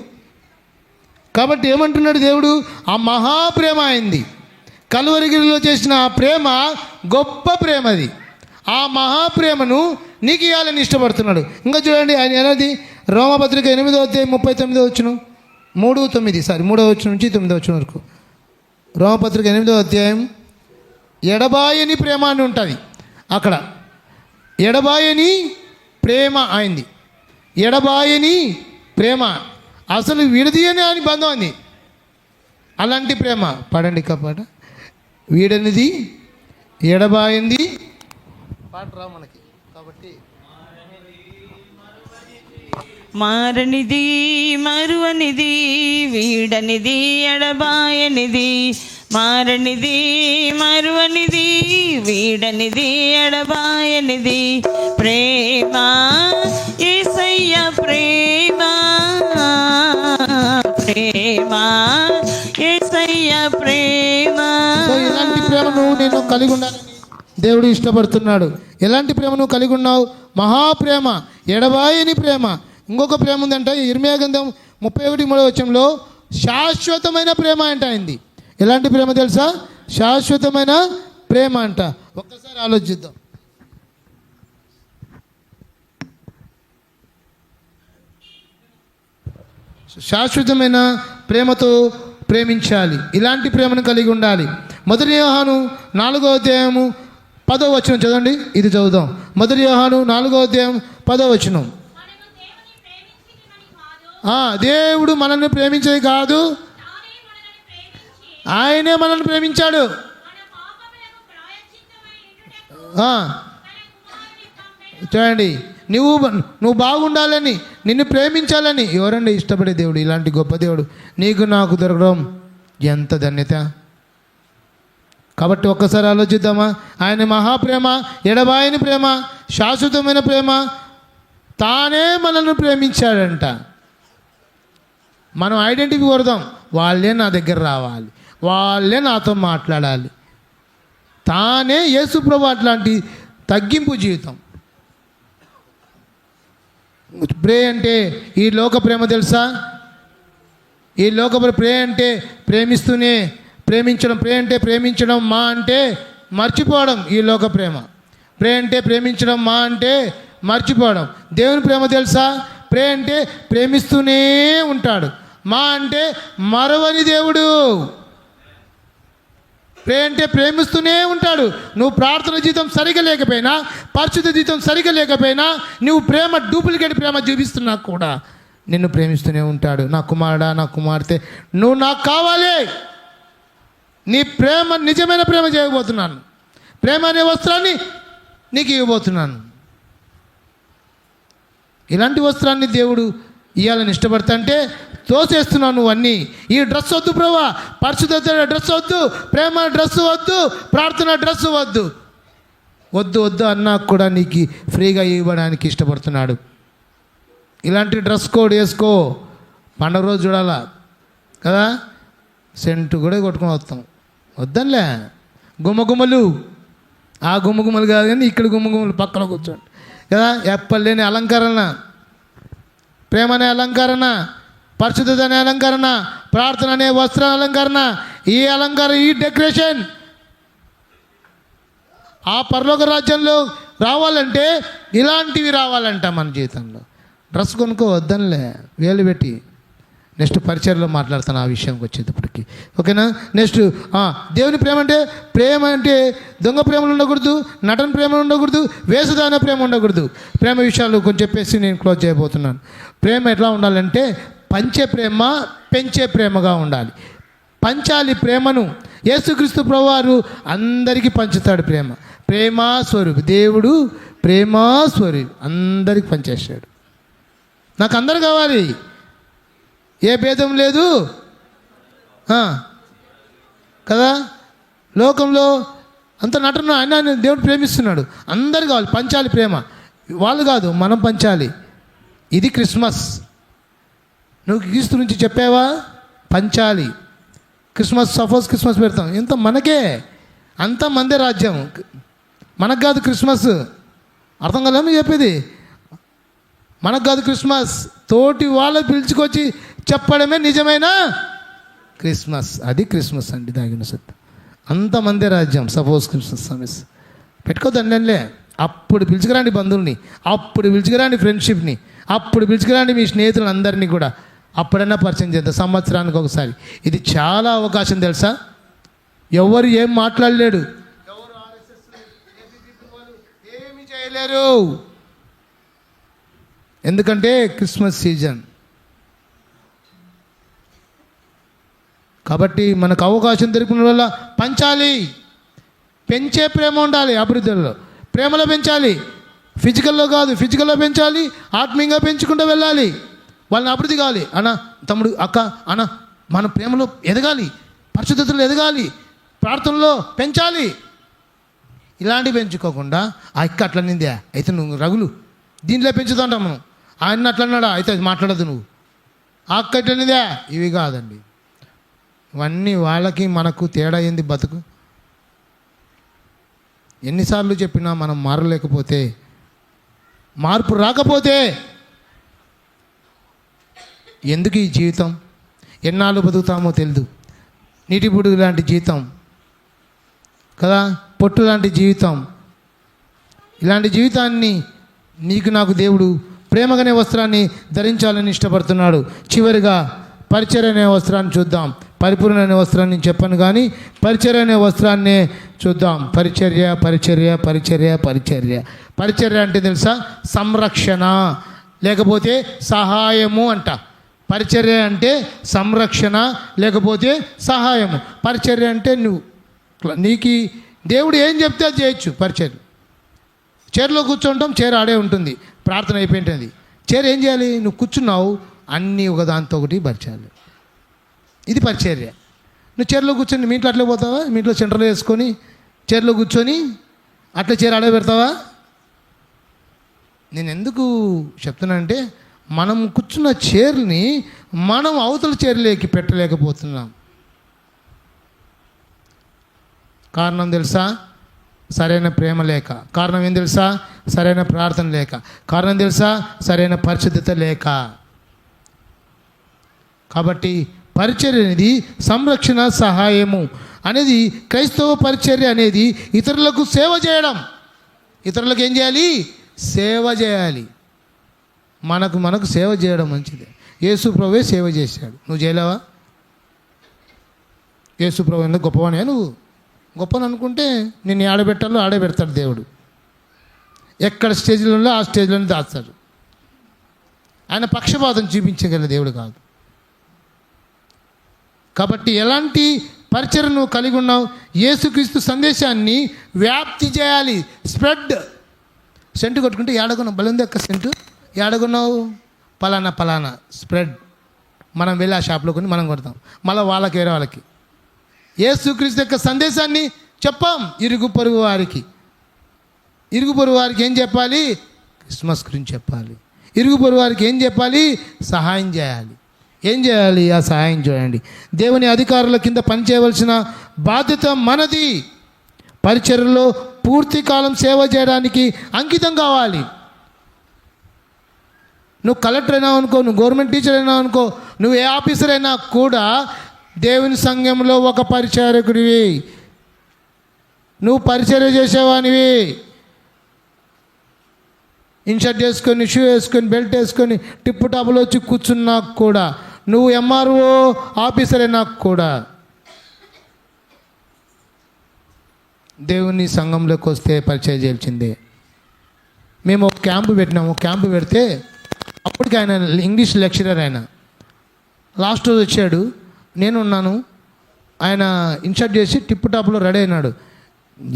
కాబట్టి ఏమంటున్నాడు దేవుడు? ఆ మహాప్రేమ అయింది. కల్వరిగిరిలో చేసిన ఆ ప్రేమ గొప్ప ప్రేమ. అది ఆ మహాప్రేమను నీకు ఇవ్వాలని ఇష్టపడుతున్నాడు. ఇంకా చూడండి, ఆయన ఏనాది రోమపత్రిక 8:39 3:9 నుంచి 9 వరకు. రోమపత్రిక 8 ఎడబాయని ప్రేమ అని ఉంటుంది. అక్కడ ఎడబాయని ప్రేమ అయింది. ఎడబాయని ప్రేమ అసలు విడదీయని అని బంధం అంది. అలాంటి ప్రేమ పాడండి పాట. వీడనిది ఎడబాయింది పాట రా మనకి. కాబట్టి మారనిది మరువనిది వీడనిది ఎడబాయనిది, మారనిది మరువనిది వీడనిది ఎడబాయనిది ప్రేమ, యేసయ్య ప్రేమ, ప్రేమ యేసయ్య ప్రేమ. ఇలాంటి ప్రేమను నేను కలిగి ఉండాలని దేవుడు ఇష్టపడుతున్నాడు. ఎలాంటి ప్రేమను కలిగి ఉన్నావు? మహాప్రేమ, ఎడబాయని ప్రేమ. ఇంకొక ప్రేమ ఉందంట, ఇర్మీయా గ్రంథం 31:3 శాశ్వతమైన ప్రేమ అంట అయింది. ఎలాంటి ప్రేమ తెలుసా? శాశ్వతమైన ప్రేమ అంట. ఒక్కసారి ఆలోచిద్దాం. శాశ్వతమైన ప్రేమతో ప్రేమించాలి. ఇలాంటి ప్రేమను కలిగి ఉండాలి. 1 యోహాను 4:10 చదవండి. ఇది చదువుదాం. 1 యోహాను 4:10. దేవుడు మనల్ని ప్రేమించేది కాదు, ఆయనే మనల్ని ప్రేమించాడు. చూడండి, నువ్వు బాగుండాలని, నిన్ను ప్రేమించాలని ఎవరండి ఇష్టపడే దేవుడు? ఇలాంటి గొప్ప దేవుడు నీకు నాకు దొరకడం ఎంత ధన్యత. కాబట్టి ఒక్కసారి ఆలోచిద్దామా? ఆయన మహాప్రేమ, ఎడబాయని ప్రేమ, శాశ్వతమైన ప్రేమ, తానే మనల్ని ప్రేమించాడంట. మనం ఐడెంటిటీ కొడదాం, వాళ్ళే నా దగ్గర రావాలి, వాళ్ళే నాతో మాట్లాడాలి. తానే యేసుప్రభు అట్లాంటి తగ్గింపు జీవితం. ప్రే అంటే ఈ లోక ప్రేమ తెలుసా? ఈ లోక ప్రే అంటే ప్రేమిస్తూనే ప్రేమించడం. ప్రే అంటే ప్రేమించడం, మా అంటే మర్చిపోవడం. ఈ లోక ప్రేమ. ప్రే అంటే ప్రేమించడం, మా అంటే మర్చిపోవడం. దేవుని ప్రేమ తెలుసా? ప్రే అంటే ప్రేమిస్తూనే ఉంటాడు, మా అంటే మరవని దేవుడు. ప్రే అంటే ప్రేమిస్తూనే ఉంటాడు. నువ్వు ప్రార్థన జీవితం సరిగా లేకపోయినా, పరిశుద్ధ జీవితం సరిగా లేకపోయినా, నువ్వు ప్రేమ డూప్లికేట్ ప్రేమ చూపిస్తున్నా కూడా నిన్ను ప్రేమిస్తూనే ఉంటాడు. నా కుమారుడా, నా కుమార్తె, నువ్వు నాకు కావాలి. నీ ప్రేమ నిజమైన ప్రేమ చేయబోతున్నాను. ప్రేమ అనే వస్త్రాన్ని నీకు ఇవ్వబోతున్నాను. ఇలాంటి వస్త్రాన్ని దేవుడు ఇవ్వాలని ఇష్టపడతాంటే తోసేస్తున్నావు నువ్వు అన్నీ. ఈ డ్రెస్ వద్దు ప్రభా, పరిశుద్ధత డ్రెస్ వద్దు, ప్రేమ డ్రెస్ వద్దు, ప్రార్థన డ్రెస్ వద్దు, వద్దు వద్దు అన్నా కూడా నీకు ఫ్రీగా ఇవ్వడానికి ఇష్టపడుతున్నాడు. ఇలాంటి డ్రెస్ కోడ్ వేసుకో, పండుగ రోజు చూడాలా కదా, సెంటు కూడా కొట్టుకొని వస్తాం. వద్దనిలే గుమ్మగుమ్మలు, ఆ గుమ్మగుమ్మలు కాదు కానీ ఇక్కడ గుమ్మగుమ్మలు పక్కన కూర్చోండి కదా. ఎప్పలేని అలంకరణ, ప్రేమ అనే అలంకరణ, పరిశుద్ధత అనే అలంకరణ, ప్రార్థన అనే వస్త్ర అలంకరణ, ఈ అలంకరణ, ఈ డెకరేషన్ ఆ పరలోక రాజ్యంలో రావాలంటే ఇలాంటివి రావాలంట మన జీవితంలో. డ్రెస్ కొనుక్కో వద్దనిలే, వేలు పెట్టి. నెక్స్ట్ పరిచయలో మాట్లాడుతాను ఆ విషయంకి వచ్చేటప్పటికి, ఓకేనా. నెక్స్ట్ దేవుని ప్రేమ అంటే దొంగ ప్రేమలు ఉండకూడదు, నటన ప్రేమలు ఉండకూడదు, వేసుదాన ప్రేమ ఉండకూడదు. ప్రేమ విషయాలు కొంచెం చెప్పేసి నేను క్లోజ్ చేయబోతున్నాను. ప్రేమ ఎట్లా ఉండాలంటే పంచే ప్రేమ, పెంచే ప్రేమగా ఉండాలి. పంచాలి ప్రేమను. యేసుక్రీస్తు ప్రభువారు అందరికీ పంచుతాడు ప్రేమ. ప్రేమ స్వరూపి దేవుడు, ప్రేమ స్వరూపి అందరికీ పంచేశాడు. నాకు అందరు కావాలి, ఏ భేదం లేదు కదా. లోకంలో అంత నటన ఆయన దేవుడు ప్రేమిస్తున్నాడు. అందరు కావాలి, పంచాలి ప్రేమ. వాళ్ళు కాదు, మనం పంచాలి. ఇది క్రిస్మస్. నువ్వు క్రీస్తు నుంచి చెప్పావా, పంచాలి. క్రిస్మస్, సపోజ్ క్రిస్మస్ పెడతాం, ఇంత మనకే, అంతా మందే రాజ్యం, మనకు కాదు క్రిస్మస్. అర్థం కదా నువ్వు చెప్పేది? మనకు కాదు క్రిస్మస్, తోటి వాళ్ళు పిలుచుకొచ్చి చెప్పడమే నిజమైన క్రిస్మస్. అది క్రిస్మస్ అండి, దాగిన సత్తు. అంతమందే రాజ్యం. సపోజ్ క్రిస్మస్ సర్వీస్ పెట్టుకోదండి. అప్పుడు పిలుచుకురండి బంధువుల్ని, అప్పుడు పిలుచుకురండి ఫ్రెండ్షిప్ని, అప్పుడు పిలుచుకురండి మీ స్నేహితులను అందరినీ కూడా. అప్పుడైనా పరిచయం చేద్దాం, సంవత్సరానికి ఒకసారి. ఇది చాలా అవకాశం తెలుసా? ఎవరు ఏం మాట్లాడలేడు, ఎవరు ఏమి చేయలేరు. ఎందుకంటే క్రిస్మస్ సీజన్. కాబట్టి మనకు అవకాశం దొరికిన వల్ల పంచాలి. పెంచే ప్రేమ ఉండాలి. అభివృద్ధిలో ప్రేమలో పెంచాలి, ఫిజికల్లో కాదు. ఫిజికల్లో పెంచాలి, ఆత్మీయంగా పెంచుకుంటూ వెళ్ళాలి. వాళ్ళని అభివృద్ధి కావాలి. అన్న, తమ్ముడు, అక్క, అన్న, మన ప్రేమలో ఎదగాలి, పరిశుద్ధతలో ఎదగాలి, ప్రార్థనలో పెంచాలి. ఇలాంటివి పెంచుకోకుండా ఆ అక్క అట్లా నిందే అయితే నువ్వు రగులు దీంట్లో పెంచుతుంటాం మనం. ఆయన అట్లా అన్నాడా అయితే మాట్లాడద్దు నువ్వు. ఆ అక్క ఎట్లా నిందే, ఇవి కాదండి. ఇవన్నీ వాళ్ళకి మనకు తేడా ఏంది బతుకు? ఎన్నిసార్లు చెప్పినా మనం మారలేకపోతే, మార్పు రాకపోతే ఎందుకు ఈ జీవితం? ఎన్నాళ్ళు బతుకుతామో తెలియదు. నీటి బుడుగు లాంటి జీవితం కదా, పొట్టు లాంటి జీవితం. ఇలాంటి జీవితాన్ని నీకు నాకు దేవుడు ప్రేమగానే వస్త్రాన్ని ధరించాలని ఇష్టపడుతున్నాడు. చివరిగా పరిచర్య అనే వస్త్రాన్ని చూద్దాం. పరిపూర్ణ అనే వస్త్రాన్ని చెప్పను కానీ పరిచర్య అనే వస్త్రాన్నే చూద్దాం. పరిచర్య, పరిచర్య, పరిచర్య, పరిచర్య. పరిచర్య అంటే తెలుసా? సంరక్షణ లేకపోతే సహాయము అంట. పరిచర్య అంటే సంరక్షణ లేకపోతే సహాయము. పరిచర్య అంటే నీకు దేవుడు ఏం చెప్తే అది చేయొచ్చు. పరిచర్య చైర్లో కూర్చుంటాం, చైర్ ఆడే ఉంటుంది, ప్రార్థన అయిపోయింటుంది. చైర్ ఏం చేయాలి? నువ్వు కూర్చున్నావు, అన్నీ ఒకదాంతో ఒకటి పరిచయాలి. ఇది పరిచర్య. నువ్వు చైర్లో కూర్చొని మీ ఇంట్లో అట్లే పోతావా? మీ ఇంట్లో సెంటర్లో వేసుకొని చైర్లో కూర్చొని అట్లా చైర్ ఆడే పెడతావా? నేను ఎందుకు చెప్తున్నానంటే మనం కూర్చున్న చైర్ని మనం అవతల చైర్లోకి పెట్టలేకపోతున్నాం. కారణం తెలుసా? సరైన ప్రేమ లేక. కారణం ఏం తెలుసా? సరైన ప్రార్థన లేక. కారణం తెలుసా? సరైన పరిశుద్ధత లేక. కాబట్టి పరిచర్య అనేది సంరక్షణ, సహాయము అనేది క్రైస్తవ పరిచర్య అనేది ఇతరులకు సేవ చేయడం. ఇతరులకు ఏం చేయాలి? సేవ చేయాలి. మనకు సేవ చేయడం మంచిది. యేసు ప్రభువే సేవ చేశాడు. నువ్వు చేయలేవా? యేసు ప్రభు ఎందుకు గొప్పవానే? నువ్వు గొప్పని అనుకుంటే నేను ఆడబెట్టాలో ఆడే పెడతాడు దేవుడు. ఎక్కడ స్టేజ్లలో ఆ స్టేజ్లోనే దాస్తాడు. ఆయన పక్షపాతం చూపించగల దేవుడు కాదు. కాబట్టి ఎలాంటి పరిచర్య నువ్వు కలిగి ఉన్నావు? యేసుక్రీస్తు సందేశాన్ని వ్యాప్తి చేయాలి. స్ప్రెడ్. సెంటు కొట్టుకుంటే ఏడగొన్నావు, బలంది యొక్క సెంటు ఏడగొన్నావు, పలానా పలానా. స్ప్రెడ్. మనం వెళ్ళి ఆ షాప్లో కొని మనం కొడతాం, మళ్ళీ వాళ్ళకి వేరే వాళ్ళకి. యేసుక్రీస్తు యొక్క సందేశాన్ని చెప్పాం ఇరుగు పొరుగు వారికి. ఇరుగు పొరుగు వారికి ఏం చెప్పాలి? క్రిస్మస్ గురించి చెప్పాలి. ఇరుగు పొరుగు వారికి ఏం చెప్పాలి? సహాయం చేయాలి. ఏం చేయాలి? ఆ సహాయం చేయండి. దేవుని అధికారుల కింద పనిచేయవలసిన బాధ్యత మనది. పరిచర్యలో పూర్తి కాలం సేవ చేయడానికి అంకితం కావాలి. నువ్వు కలెక్టర్ అయినా అనుకో, నువ్వు గవర్నమెంట్ టీచర్ అయినా అనుకో, నువ్వు ఏ ఆఫీసర్ అయినా కూడా దేవుని సంఘంలో ఒక పరిచారకుడివి. నువ్వు పరిచర్య చేసేవానివి. ఇన్షర్ట్ వేసుకొని, షూ వేసుకొని, బెల్ట్ వేసుకొని, టిప్పు టాపులో వచ్చి కూర్చున్నా కూడా, నువ్వు ఎంఆర్ఓ ఆఫీసర్ అయినా కూడా దేవుని సంఘంలోకి వస్తే పరిచయం చేయాల్సిందే. మేము ఒక క్యాంపు పెట్టినాము. క్యాంపు పెడితే అప్పటికి ఆయన ఇంగ్లీష్ లెక్చరర్. ఆయన లాస్ట్ రోజు వచ్చాడు, నేను ఉన్నాను. ఆయన ఇన్షర్ట్ చేసి టిప్పు టాప్లో రెడీ అయినాడు.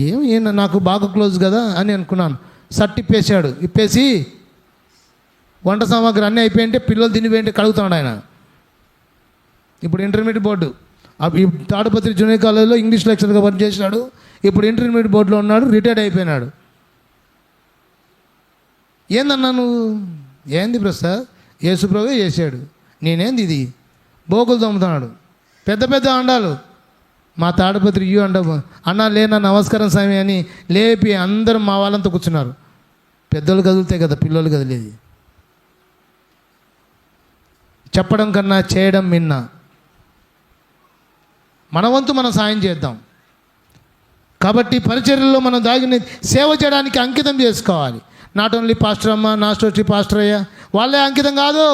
ఈయన నాకు బాగా క్లోజ్ కదా అని అనుకున్నాను. షర్ట్ ఇప్పేసాడు. ఇప్పేసి వంట సామాగ్రి అన్నీ అయిపోయింటే పిల్లలు తినిపోయింటే కడుగుతున్నాడు ఆయన. ఇప్పుడు ఇంటర్మీడియట్ బోర్డు, ఈ తాడుపత్రి జూనియర్ కాలేజీలో ఇంగ్లీష్ లెక్చర్గా పనిచేసినాడు. ఇప్పుడు ఇంటర్మీడియట్ బోర్డులో ఉన్నాడు, రిటైర్డ్ అయిపోయినాడు. ఏందన్నా నువ్వు? ఏంది ప్రసాద్? యేసుప్రభువే చేశాడు, నేనేంది ఇది? బోకులు తమ్ముతున్నాడు, పెద్ద పెద్ద అండాలు. మా తాడపత్రి ఇయ్యు అన్నా లేనా నమస్కారం స్వామి అని లేపి అందరూ మా వాళ్ళంతా కూర్చున్నారు. పెద్దోళ్ళు కదిలితే కదా పిల్లలు కదిలేది. చెప్పడం కన్నా చేయడం మిన్న. మన వంతు మనం సాయం చేద్దాం. కాబట్టి పరిచర్యలో మనం దాగిన సేవ చేయడానికి అంకితం చేసుకోవాలి. నాట్ ఓన్లీ పాస్టర్ అమ్మ, పాస్టర్ అయ్యా వాళ్ళే అంకితం కాదు,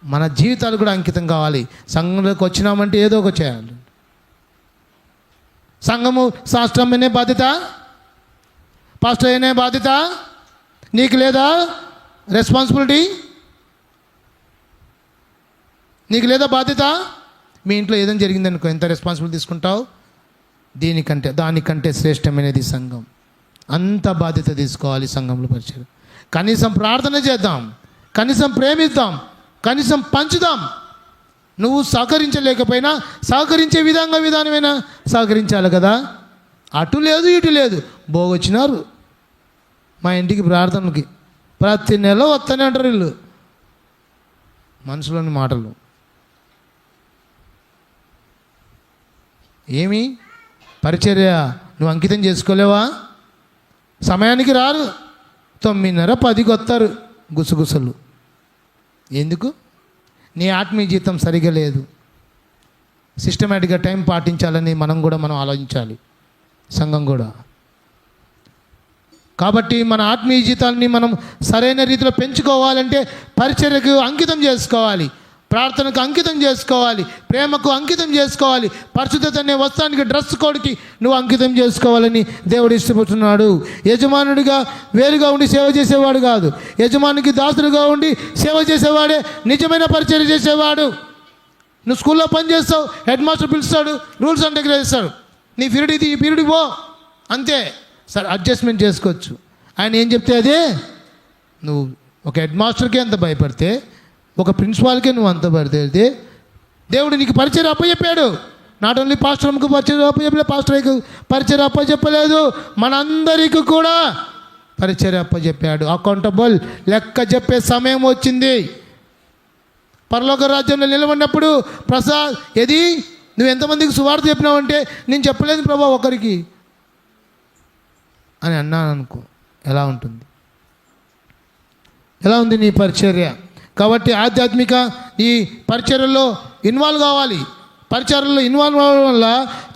మన జీవితాలు కూడా అంకితం కావాలి. సంఘంలోకి వచ్చినామంటే ఏదో ఒక చేయాలి. సంఘము శాస్త్రమనే బాధ్యత, పాస్టర్ అనే బాధ్యత నీకు లేదా? రెస్పాన్సిబిలిటీ నీకు లేదా? బాధ్యత? మీ ఇంట్లో ఏదైనా జరిగిందనుకో ఎంత రెస్పాన్సిబిలిటీ తీసుకుంటావు? దానికంటే శ్రేష్టమైనది సంఘం. అంత బాధ్యత తీసుకోవాలి సంఘంలో పరిచయం. కనీసం ప్రార్థన చేద్దాం, కనీసం ప్రేమిద్దాం, కనీసం పంచుదాం. నువ్వు సహకరించలేకపోయినా సహకరించే విధానమైనా సహకరించాలి కదా. అటు లేదు ఇటు లేదు. బోగొచ్చినారు మా ఇంటికి ప్రార్థనకి, ప్రతి నెల వస్తూనే అంటారు వీళ్ళు. మనసులోని మాటలు. ఏమి పరిచర్య నువ్వు అంకితం చేసుకోలేవా? సమయానికి రారు, 9:30 10కి వస్తారు గుసగుసలు. ఎందుకు? నీ ఆత్మీయ జీవితం సరిగా లేదు. సిస్టమేటిక్గా టైం పాటించాలని మనం ఆలోచించాలి, సంఘం కూడా. కాబట్టి మన ఆత్మీయ జీవితాన్ని మనం సరైన రీతిలో పెంచుకోవాలంటే పరిచర్యకు అంకితం చేసుకోవాలి, ప్రార్థనకు అంకితం చేసుకోవాలి, ప్రేమకు అంకితం చేసుకోవాలి, పరిశుద్ధత అనే వస్త్రానికి, డ్రెస్ కోడ్కి నువ్వు అంకితం చేసుకోవాలని దేవుడు ఇష్టపడుతున్నాడు. యజమానుడిగా వేరుగా ఉండి సేవ చేసేవాడు కాదు, యజమానికి దాసుడుగా ఉండి సేవ చేసేవాడే నిజమైన పరిచర్య చేసేవాడు. నువ్వు స్కూల్లో పని చేస్తావు, హెడ్ మాస్టర్ పిలుస్తాడు, రూల్స్ అండ్ రెగ్యులేషన్స్, నీ పీరియడ్ ఇది, ఈ పీరియడ్ పో, అంతే. సరే అడ్జస్ట్మెంట్ చేసుకోవచ్చు. ఆయన ఏం చెప్తే అదే. నువ్వు ఒక హెడ్ మాస్టర్కి ఎంత భయపడితే, ఒక ప్రిన్సిపాల్కే నువ్వు అంత పడితే, దేవుడు నీకు పరిచయం అప్పచెప్పాడు. నాట్ ఓన్లీ పాస్టర్కి పరిచయం అప్పచెప్పలేదు, పాస్టర్కి పరిచయం అప్పచెప్పలేదు, మనందరికీ కూడా పరిచయం అప్పచెప్పాడు. అకౌంటబుల్, లెక్క చెప్పే సమయం వచ్చింది. పరలోక రాజ్యంలో నిలబడినప్పుడు ప్రసాద్ ఏది నువ్వు ఎంతమందికి సువార్త చెప్పినావంటే, నేను చెప్పలేదు ప్రభా ఒకరికి అని అన్నాను అనుకో, ఎలా ఉంటుంది? ఎలా ఉంది నీ పరిచర్య? కాబట్టి ఆధ్యాత్మిక ఈ పరిచర్యలో ఇన్వాల్వ్ కావాలి. పరిచర్యలో ఇన్వాల్వ్ అవ్వడం వల్ల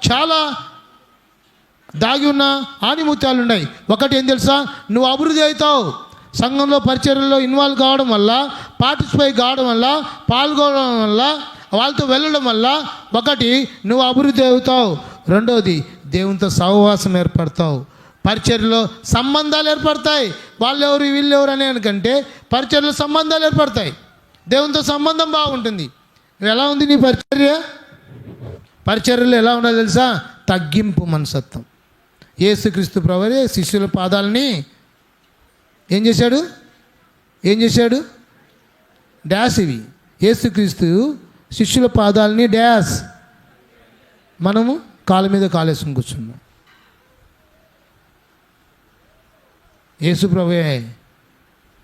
చాలా దాగి ఉన్న ఆనిముత్యాలు ఉన్నాయి. ఒకటి ఏం తెలుసా? నువ్వు అభివృద్ధి అవుతావు. సంఘంలో పరిచర్యలో ఇన్వాల్వ్ కావడం వల్ల, పార్టిసిపేట్ కావడం వల్ల, పాల్గొనడం వల్ల, వాళ్ళతో వెళ్ళడం వల్ల ఒకటి నువ్వు అభివృద్ధి అవుతావు. రెండోది దేవునితో సహవాసం ఏర్పడతావు. పరిచర్యలో సంబంధాలు ఏర్పడతాయి. వాళ్ళెవరు వీళ్ళెవరు అనే కంటే పరిచర్యలో సంబంధాలు ఏర్పడతాయి. దేవునితో సంబంధం బాగుంటుంది. ఎలా ఉంది నీ పరిచర్య? పరిచర్యలో ఎలా ఉండాలి తెలుసా? తగ్గింపు మనసత్వం. యేసుక్రీస్తు ప్రభువే శిష్యుల పాదాలని ఏం చేశాడు? డాష్. ఇవి యేసుక్రీస్తు శిష్యుల పాదాలని డాష్. మనము కాళ్ళ మీద కాలేసుకుని కూర్చున్నాం. యేసుప్రభువే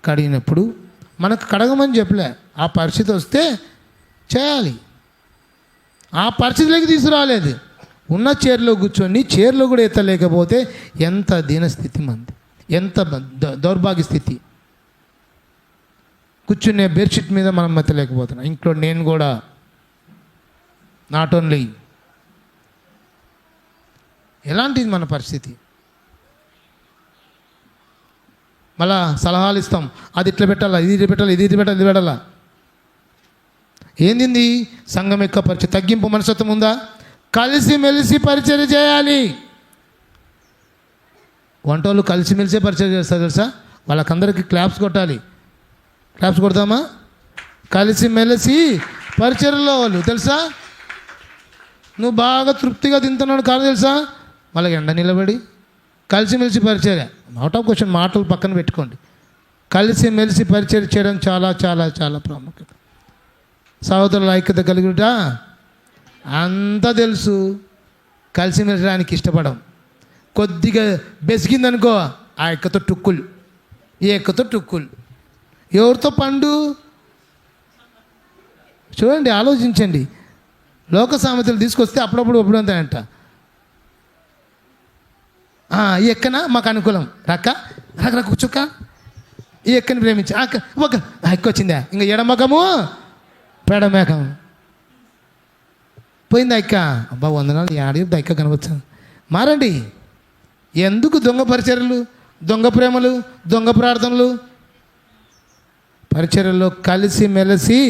కడిగినప్పుడు మనకు కడగమని చెప్పలే. ఆ పరిస్థితి వస్తే చేయాలి. ఆ పరిస్థితిలోకి తీసుకురాలేదు. ఉన్న చైర్లో కూర్చొని చైర్లో కూడా ఎత్తలేకపోతే ఎంత దీనస్థితి మంది, ఎంత దౌర్భాగ్య స్థితి. కూర్చునే బెడ్షీట్ మీద మనం ఎత్తలేకపోతున్నాం. ఇంట్లో నేను కూడా నాట్ ఓన్లీ. ఎలాంటిది మన పరిస్థితి? మళ్ళా సలహాలు ఇస్తాం, అది ఇట్లా పెట్టాలా, ఇది పెట్టాలా. ఏంది సంఘం యొక్క పరిచయం? తగ్గింపు మనస్తత్వం ఉందా? కలిసిమెలిసి పరిచయం చేయాలి. వంటోళ్ళు కలిసిమెలిసే పరిచయం చేస్తారు తెలుసా? వాళ్ళకందరికీ క్లాప్స్ కొట్టాలి. క్లాప్స్ కొడతామా? కలిసిమెలిసి పరిచయంలో వాళ్ళు తెలుసా? నువ్వు బాగా తృప్తిగా తింటున్నాడు కాదు తెలుసా? వాళ్ళకి ఎండ నిలబడి కలిసిమెలిసి పరిచర్య. అవుట్ ఆఫ్ క్వశ్చన్, మాటలు పక్కన పెట్టుకోండి. కలిసిమెలిసి పరిచర్య చేయడం చాలా చాలా చాలా ప్రాముఖ్యత. సహోదరుల ఐక్యత కలుగుట అంతా తెలుసు, కలిసిమెలిసడానికి ఇష్టపడం. కొద్దిగా బెసిగిందనుకో ఆ ఎక్కతో టుక్కులు, ఈ ఎక్కతో టుక్కులు. ఎవరితో పండు? చూడండి, ఆలోచించండి. లోక సామెతలు తీసుకొస్తే అప్పుడప్పుడు అంతాయంట. ఈ ఎక్కన మాకు అనుకూలం, రక్క రక కూర్చోక్క, ఈ ఎక్కని ప్రేమించి ఒక ఎక్క వచ్చిందా, ఇంకా ఎడమకము పెడమేకము పోయింది ఎక్క. అబ్బా 100 నాళ్ళు ఆడి ఎక్క కనవచ్చు. మారండి. ఎందుకు దొంగ పరిచర్యలు, దొంగ ప్రేమలు, దొంగ ప్రార్థనలు? పరిచర్యల్లో కలిసి మెలిసి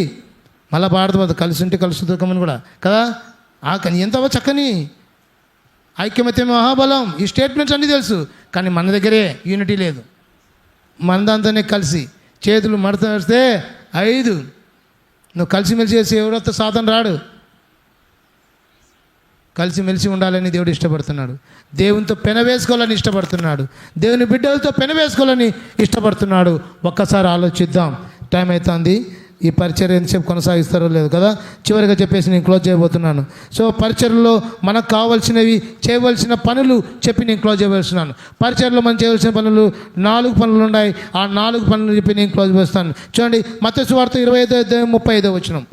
మళ్ళీ పాడుతుంది, కలిసి ఉంటే కలిసి దుఃఖమని కూడా కదా. ఎంత చక్కని ఐక్యమత్య మహాబలం. ఈ స్టేట్మెంట్స్ అన్నీ తెలుసు, కానీ మన దగ్గరే యూనిటీ లేదు. మన దాంతోనే కలిసి చేతులు మడత వేస్తే 5 నువ్వు కలిసిమెలిసి చేసి ఎవరొస్తే సాధన రాడు. కలిసిమెలిసి ఉండాలని దేవుడు ఇష్టపడుతున్నాడు. దేవునితో పెనవేసుకోవాలని ఇష్టపడుతున్నాడు. దేవుని బిడ్డలతో పెనవేసుకోవాలని ఇష్టపడుతున్నాడు. ఒక్కసారి ఆలోచిద్దాం. టైం అవుతుంది. ఈ పరిచర్య ఎంతసేపు కొనసాగిస్తారో లేదు కదా. చివరిగా చెప్పేసి నేను క్లోజ్ చేయబోతున్నాను. సో పరిచర్యలో మనకు కావాల్సినవి, చేయవలసిన పనులు చెప్పి నేను క్లోజ్ చేయవలసినాను. పరిచర్యలో మనం చేయవలసిన పనులు 4 పనులు ఉన్నాయి. ఆ 4 పనులు చెప్పి నేను క్లోజ్ చేస్తాను. చూడండి, మత్తయి సువార్త 25వ అధ్యాయం 35వ వచనం.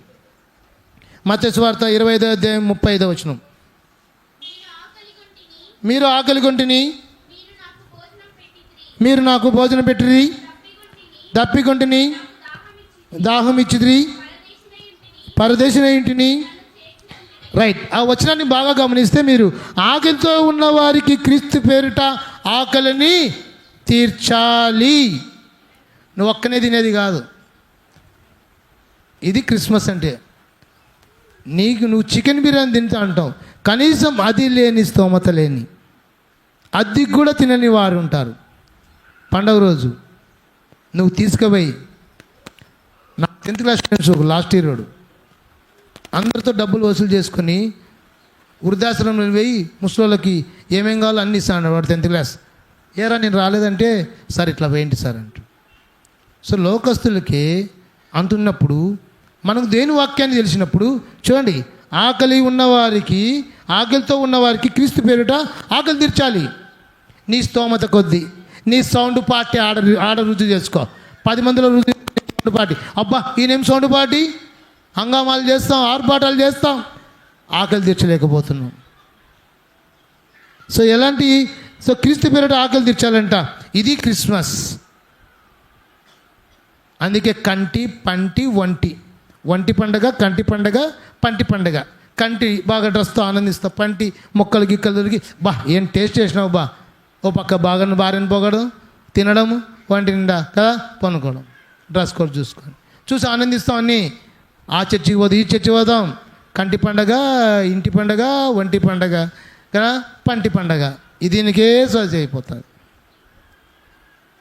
మత్తయి సువార్త 25వ అధ్యాయం 35వ వచనం. మీరు ఆకలి కొంటిని, మీరు నాకు భోజనం పెట్టిరి, దప్పికొంటిని, దాహం ఇచ్చిదిరి, పరదేశినై ఇంటిని. రైట్. ఆ వచనాన్ని బాగా గమనిస్తే మీరు ఆకలితో ఉన్న వారికి క్రీస్తు పేరిట ఆకలిని తీర్చాలి. నువ్వు ఒక్కనే తినేది కాదు. ఇది క్రిస్మస్ అంటే. నువ్వు చికెన్ బిర్యానీ తింటా అంటావు, కనీసం అది లేని స్తోమత లేని, అది కూడా తినని వారు ఉంటారు. పండగ రోజు నువ్వు తీసుకుపోయి, నా 10th class friends last year వాడు అందరితో డబ్బులు వసూలు చేసుకొని వృద్ధాశ్రమంలో పోయి ముసలోళ్ళకి ఏమేం కావాలో అన్నీ ఇస్తాడు వాడు 10th క్లాస్. ఏరా నేను రాలేదంటే, సార్ ఇట్లా వేయండి సార్ అంటూ. సో లోకస్తులకి అంటున్నప్పుడు మనకు దేని వాక్యాన్ని తెలిసినప్పుడు చూడండి, ఆకలి ఉన్నవారికి, ఆకలితో ఉన్నవారికి క్రీస్తు పేరిట ఆకలి తీర్చాలి. నీ స్తోమత కొద్దీ నీ సౌండ్ పార్టీ ఆడ రుజువు చేసుకో. 10 మందిలో రుజువు సౌండ్ పార్టీ. అబ్బా ఈయనేం సౌండ్ పార్టీ, హంగామాలు చేస్తాం, ఆర్భాటాలు చేస్తాం, ఆకలి తీర్చలేకపోతున్నాం. సో క్రీస్తు పేరిట ఆకలి తీర్చాలంట. ఇది క్రిస్మస్. అందుకే కంటి, పంటి, వంటి పండగ, కంటి పండగ, పంటి పండగ. కంటి బాగా డ్రెస్తో ఆనందిస్తావు, పంటి మొక్కలు గిక్కలు దొరికి బా ఏం టేస్ట్ చేసినావు బా. ఓ పక్క బాగా భార్యను పోగడం, తినడము, వంటి నిండా కదా పనుకోవడం, డ్రెస్ కోడ్ చూసి ఆనందిస్తాం. అన్నీ ఆ చర్చికి పోదు, ఈ చర్చి పోదాం. కంటి పండగ, ఇంటి పండగ, వంటి పండగ కదా, పంటి పండగ. ఇది దీనికే సోజ్ అయిపోతుంది.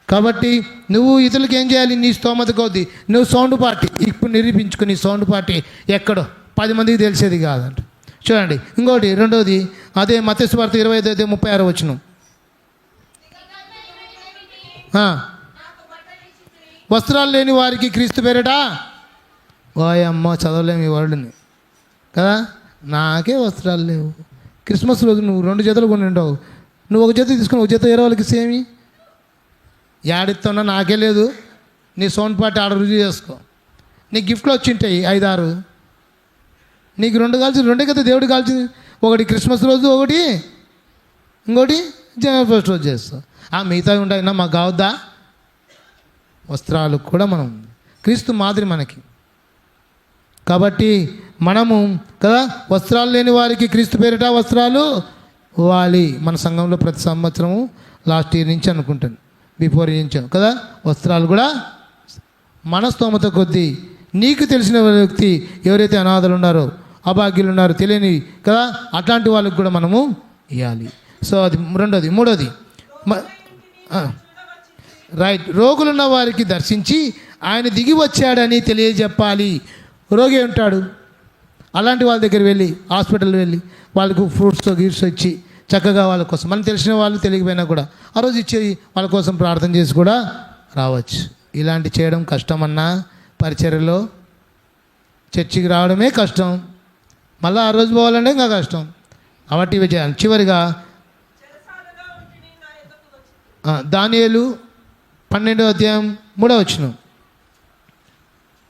కాబట్టి నువ్వు ఇతరులకు ఏం చేయాలి? నీ స్తోమత కొద్ది నువ్వు సౌండ్ పార్టీ ఇప్పుడు నిరూపించుకుని, సౌండ్ పార్టీ ఎక్కడో 10 మందికి తెలిసేది కాదంట. చూడండి, ఇంకోటి రెండోది అదే మత్తయి సువార్త 25:36 వచనం. వస్త్రాలు లేని వారికి క్రీస్తు పేరిట, ఓయమ్మ చదవలేము ఈ వర్డ్ని కదా. నాకే వస్త్రాలు లేవు. క్రిస్మస్ రోజు నువ్వు 2 జతలు కొని ఉంటావు. నువ్వు ఒక జత తీసుకుని ఒక జత వేరే వాళ్ళకి సేమి యాడిస్తున్నా నాకే లేదు. నీ సౌండ్ పార్టీ ఆడ రుజువు చేసుకో. నీకు గిఫ్ట్లు వచ్చింటాయి 5-6, నీకు 2 కాల్చింది, 2 కదా దేవుడు కాల్చింది. ఒకటి క్రిస్మస్ రోజు, ఒకటి ఇంకోటి జనవరి 1st రోజు చేస్తావు. మిగతా ఉంటాయినా మాకు కావద్దా? వస్త్రాలు కూడా మనం క్రీస్తు మాదిరి మనకి. కాబట్టి మనము కదా వస్త్రాలు లేని వారికి క్రీస్తు పేరిట వస్త్రాలు ఇవ్వాలి. మన సంఘంలో ప్రతి సంవత్సరము లాస్ట్ ఇయర్ నుంచి అనుకుంటాను, బిఫోర్ ఇయర్ నుంచి కదా, వస్త్రాలు కూడా మన స్తోమత కొద్దీ నీకు తెలిసిన వ్యక్తి ఎవరైతే అనాథలు ఉన్నారో, అభాగ్యులు ఉన్నారో, తెలియని కదా, అట్లాంటి వాళ్ళకి కూడా మనము ఇవ్వాలి. సో అది రెండోది. మూడోది రైట్, రోగులున్న వారికి దర్శించి ఆయన దిగి వచ్చాడని తెలియజెప్పాలి. రోగి ఉంటాడు, అలాంటి వాళ్ళ దగ్గర వెళ్ళి, హాస్పిటల్ వెళ్ళి వాళ్ళకు ఫ్రూట్స్ గిఫ్ట్స్ ఇచ్చి చక్కగా వాళ్ళ కోసం, మనం తెలిసిన వాళ్ళు తెలియకపోయినా కూడా ఆ రోజు ఇచ్చి వాళ్ళ కోసం ప్రార్థన చేసి కూడా రావచ్చు. ఇలాంటి చేయడం కష్టమన్నా, పరిచర్యలో చర్చికి రావడమే కష్టం, మళ్ళీ ఆ రోజు పోవాలంటే ఇంకా కష్టం. కాబట్టి ఇవి చేయాలి. చివరిగా దానియేలు 12వ అధ్యాయం 3వ వచనం.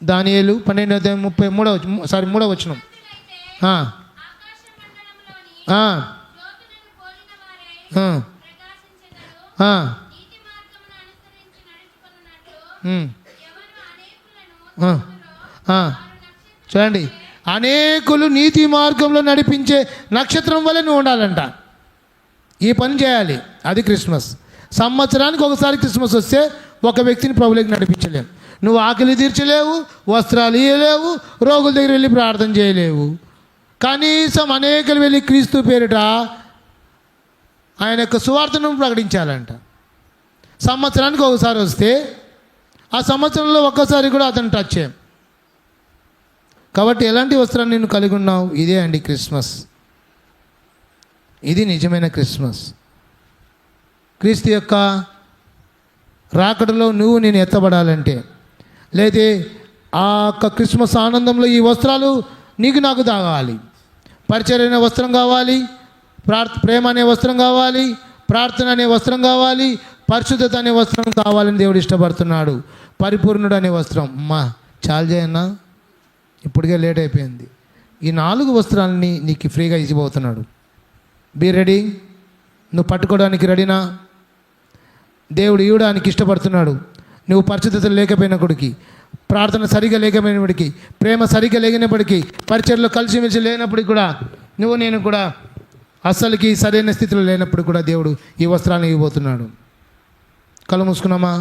దానియేలు 12వ అధ్యాయం 3వ వచనం. చూడండి, అనేకులు నీతి మార్గంలో నడిపించే నక్షత్రం వల్ల నువ్వు ఉండాలంట. ఈ పని చేయాలి. అది క్రిస్మస్. సంవత్సరానికి ఒకసారి క్రిస్మస్ వస్తే ఒక వ్యక్తిని ప్రభువులోకి నడిపించలేవు. నువ్వు ఆకలి తీర్చలేవు, వస్త్రాలు ఇవ్వలేవు, రోగుల దగ్గర వెళ్ళి ప్రార్థన చేయలేవు. కనీసం అనేకలు వెళ్ళి క్రీస్తు పేరిట ఆయన యొక్క సువార్తను ప్రకటించాలంట. సంవత్సరానికి ఒకసారి వస్తే ఆ సంవత్సరంలో ఒక్కసారి కూడా అతను టచ్ చేయం. కాబట్టి ఎలాంటి వస్త్రాన్ని నేను కలిగి ఉన్నావు? ఇదే అండి క్రిస్మస్. ఇది నిజమైన క్రిస్మస్. క్రీస్తు యొక్క రాకడలో నువ్వు నేను ఎత్తబడాలంటే, లేదా ఆ యొక్క క్రిస్మస్ ఆనందంలో ఈ వస్త్రాలు నీకు నాకు తాగాలి. పరిచర్య అనే వస్త్రం కావాలి, ప్రేమ అనే వస్త్రం కావాలి, ప్రార్థన అనే వస్త్రం కావాలి, పరిశుద్ధత అనే వస్త్రం కావాలని దేవుడు ఇష్టపడుతున్నాడు. పరిపూర్ణుడు అనే వస్త్రం. చాలు చేయన్నా, ఇప్పటికే లేట్ అయిపోయింది. ఈ 4 వస్త్రాలని నీకు ఫ్రీగా ఇచ్చిపోతున్నాడు. Be ready. నువ్వు పట్టుకోవడానికి రెడీనా? దేవుడు ఇవ్వడానికి ఇష్టపడుతున్నాడు. నువ్వు పరిశుద్ధత లేకపోయినప్పటికీ, ప్రార్థన సరిగా లేకపోయినప్పటికీ, ప్రేమ సరిగా లేనప్పటికీ, పరిచర్లో కలిసిమెలిసి లేనప్పటికీ కూడా, నువ్వు నేను కూడా అస్సలకి సరైన స్థితిలో లేనప్పుడు కూడా దేవుడు ఈ వస్త్రాలను ఇవ్వబోతున్నాడు. కళ్ళు మూసుకున్నామా?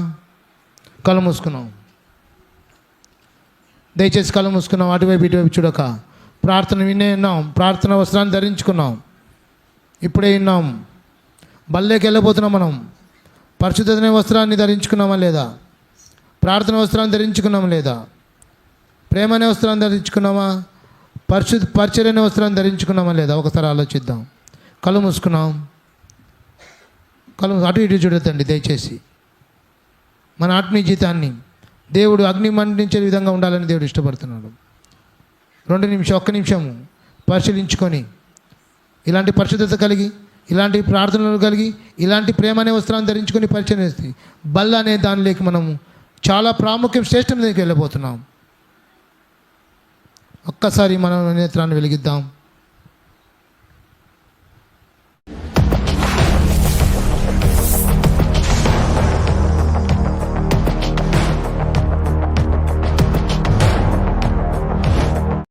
కళ్ళు మూసుకున్నాం. దయచేసి కళ్ళు మూసుకున్నాం. అటువైపు ఇటువైపు చూడక. ప్రార్థన వినే ఉన్నాం. ప్రార్థన వస్త్రాన్ని ధరించుకున్నాం. ఇప్పుడే విన్నాం. బల్లేకి వెళ్ళబోతున్నాం మనం. పరిశుద్ధతనే వస్త్రాన్ని ధరించుకున్నామా లేదా? ప్రార్థన వస్త్రాన్ని ధరించుకున్నామా లేదా? ప్రేమ అనే వస్త్రాన్ని ధరించుకున్నామా? పరిచర్య అనే వస్త్రాన్ని ధరించుకున్నామా లేదా? ఒకసారి ఆలోచిద్దాం. కళ్ళు మూసుకున్నాం. అటు ఇటు చూడొద్దండి దయచేసి. మన ఆత్మీయ జీవితాన్ని దేవుడు అగ్ని మండించే విధంగా ఉండాలని దేవుడు ఇష్టపడుతున్నాడు. 1 నిమిషము పరిశీలించుకొని, ఇలాంటి పరిశుద్ధత కలిగి, ఇలాంటి ప్రార్థనలు కలిగి, ఇలాంటి ప్రేమ అనే వస్త్రాన్ని ధరించుకొని పరిచయం చేస్తే బల్ల అనే దానిలోకి మనము చాలా ప్రాముఖ్యం, శ్రేష్టం దగ్గరికి వెళ్ళబోతున్నాం. ఒక్కసారి మనం నేత్రాన్ని వెలిగిద్దాం.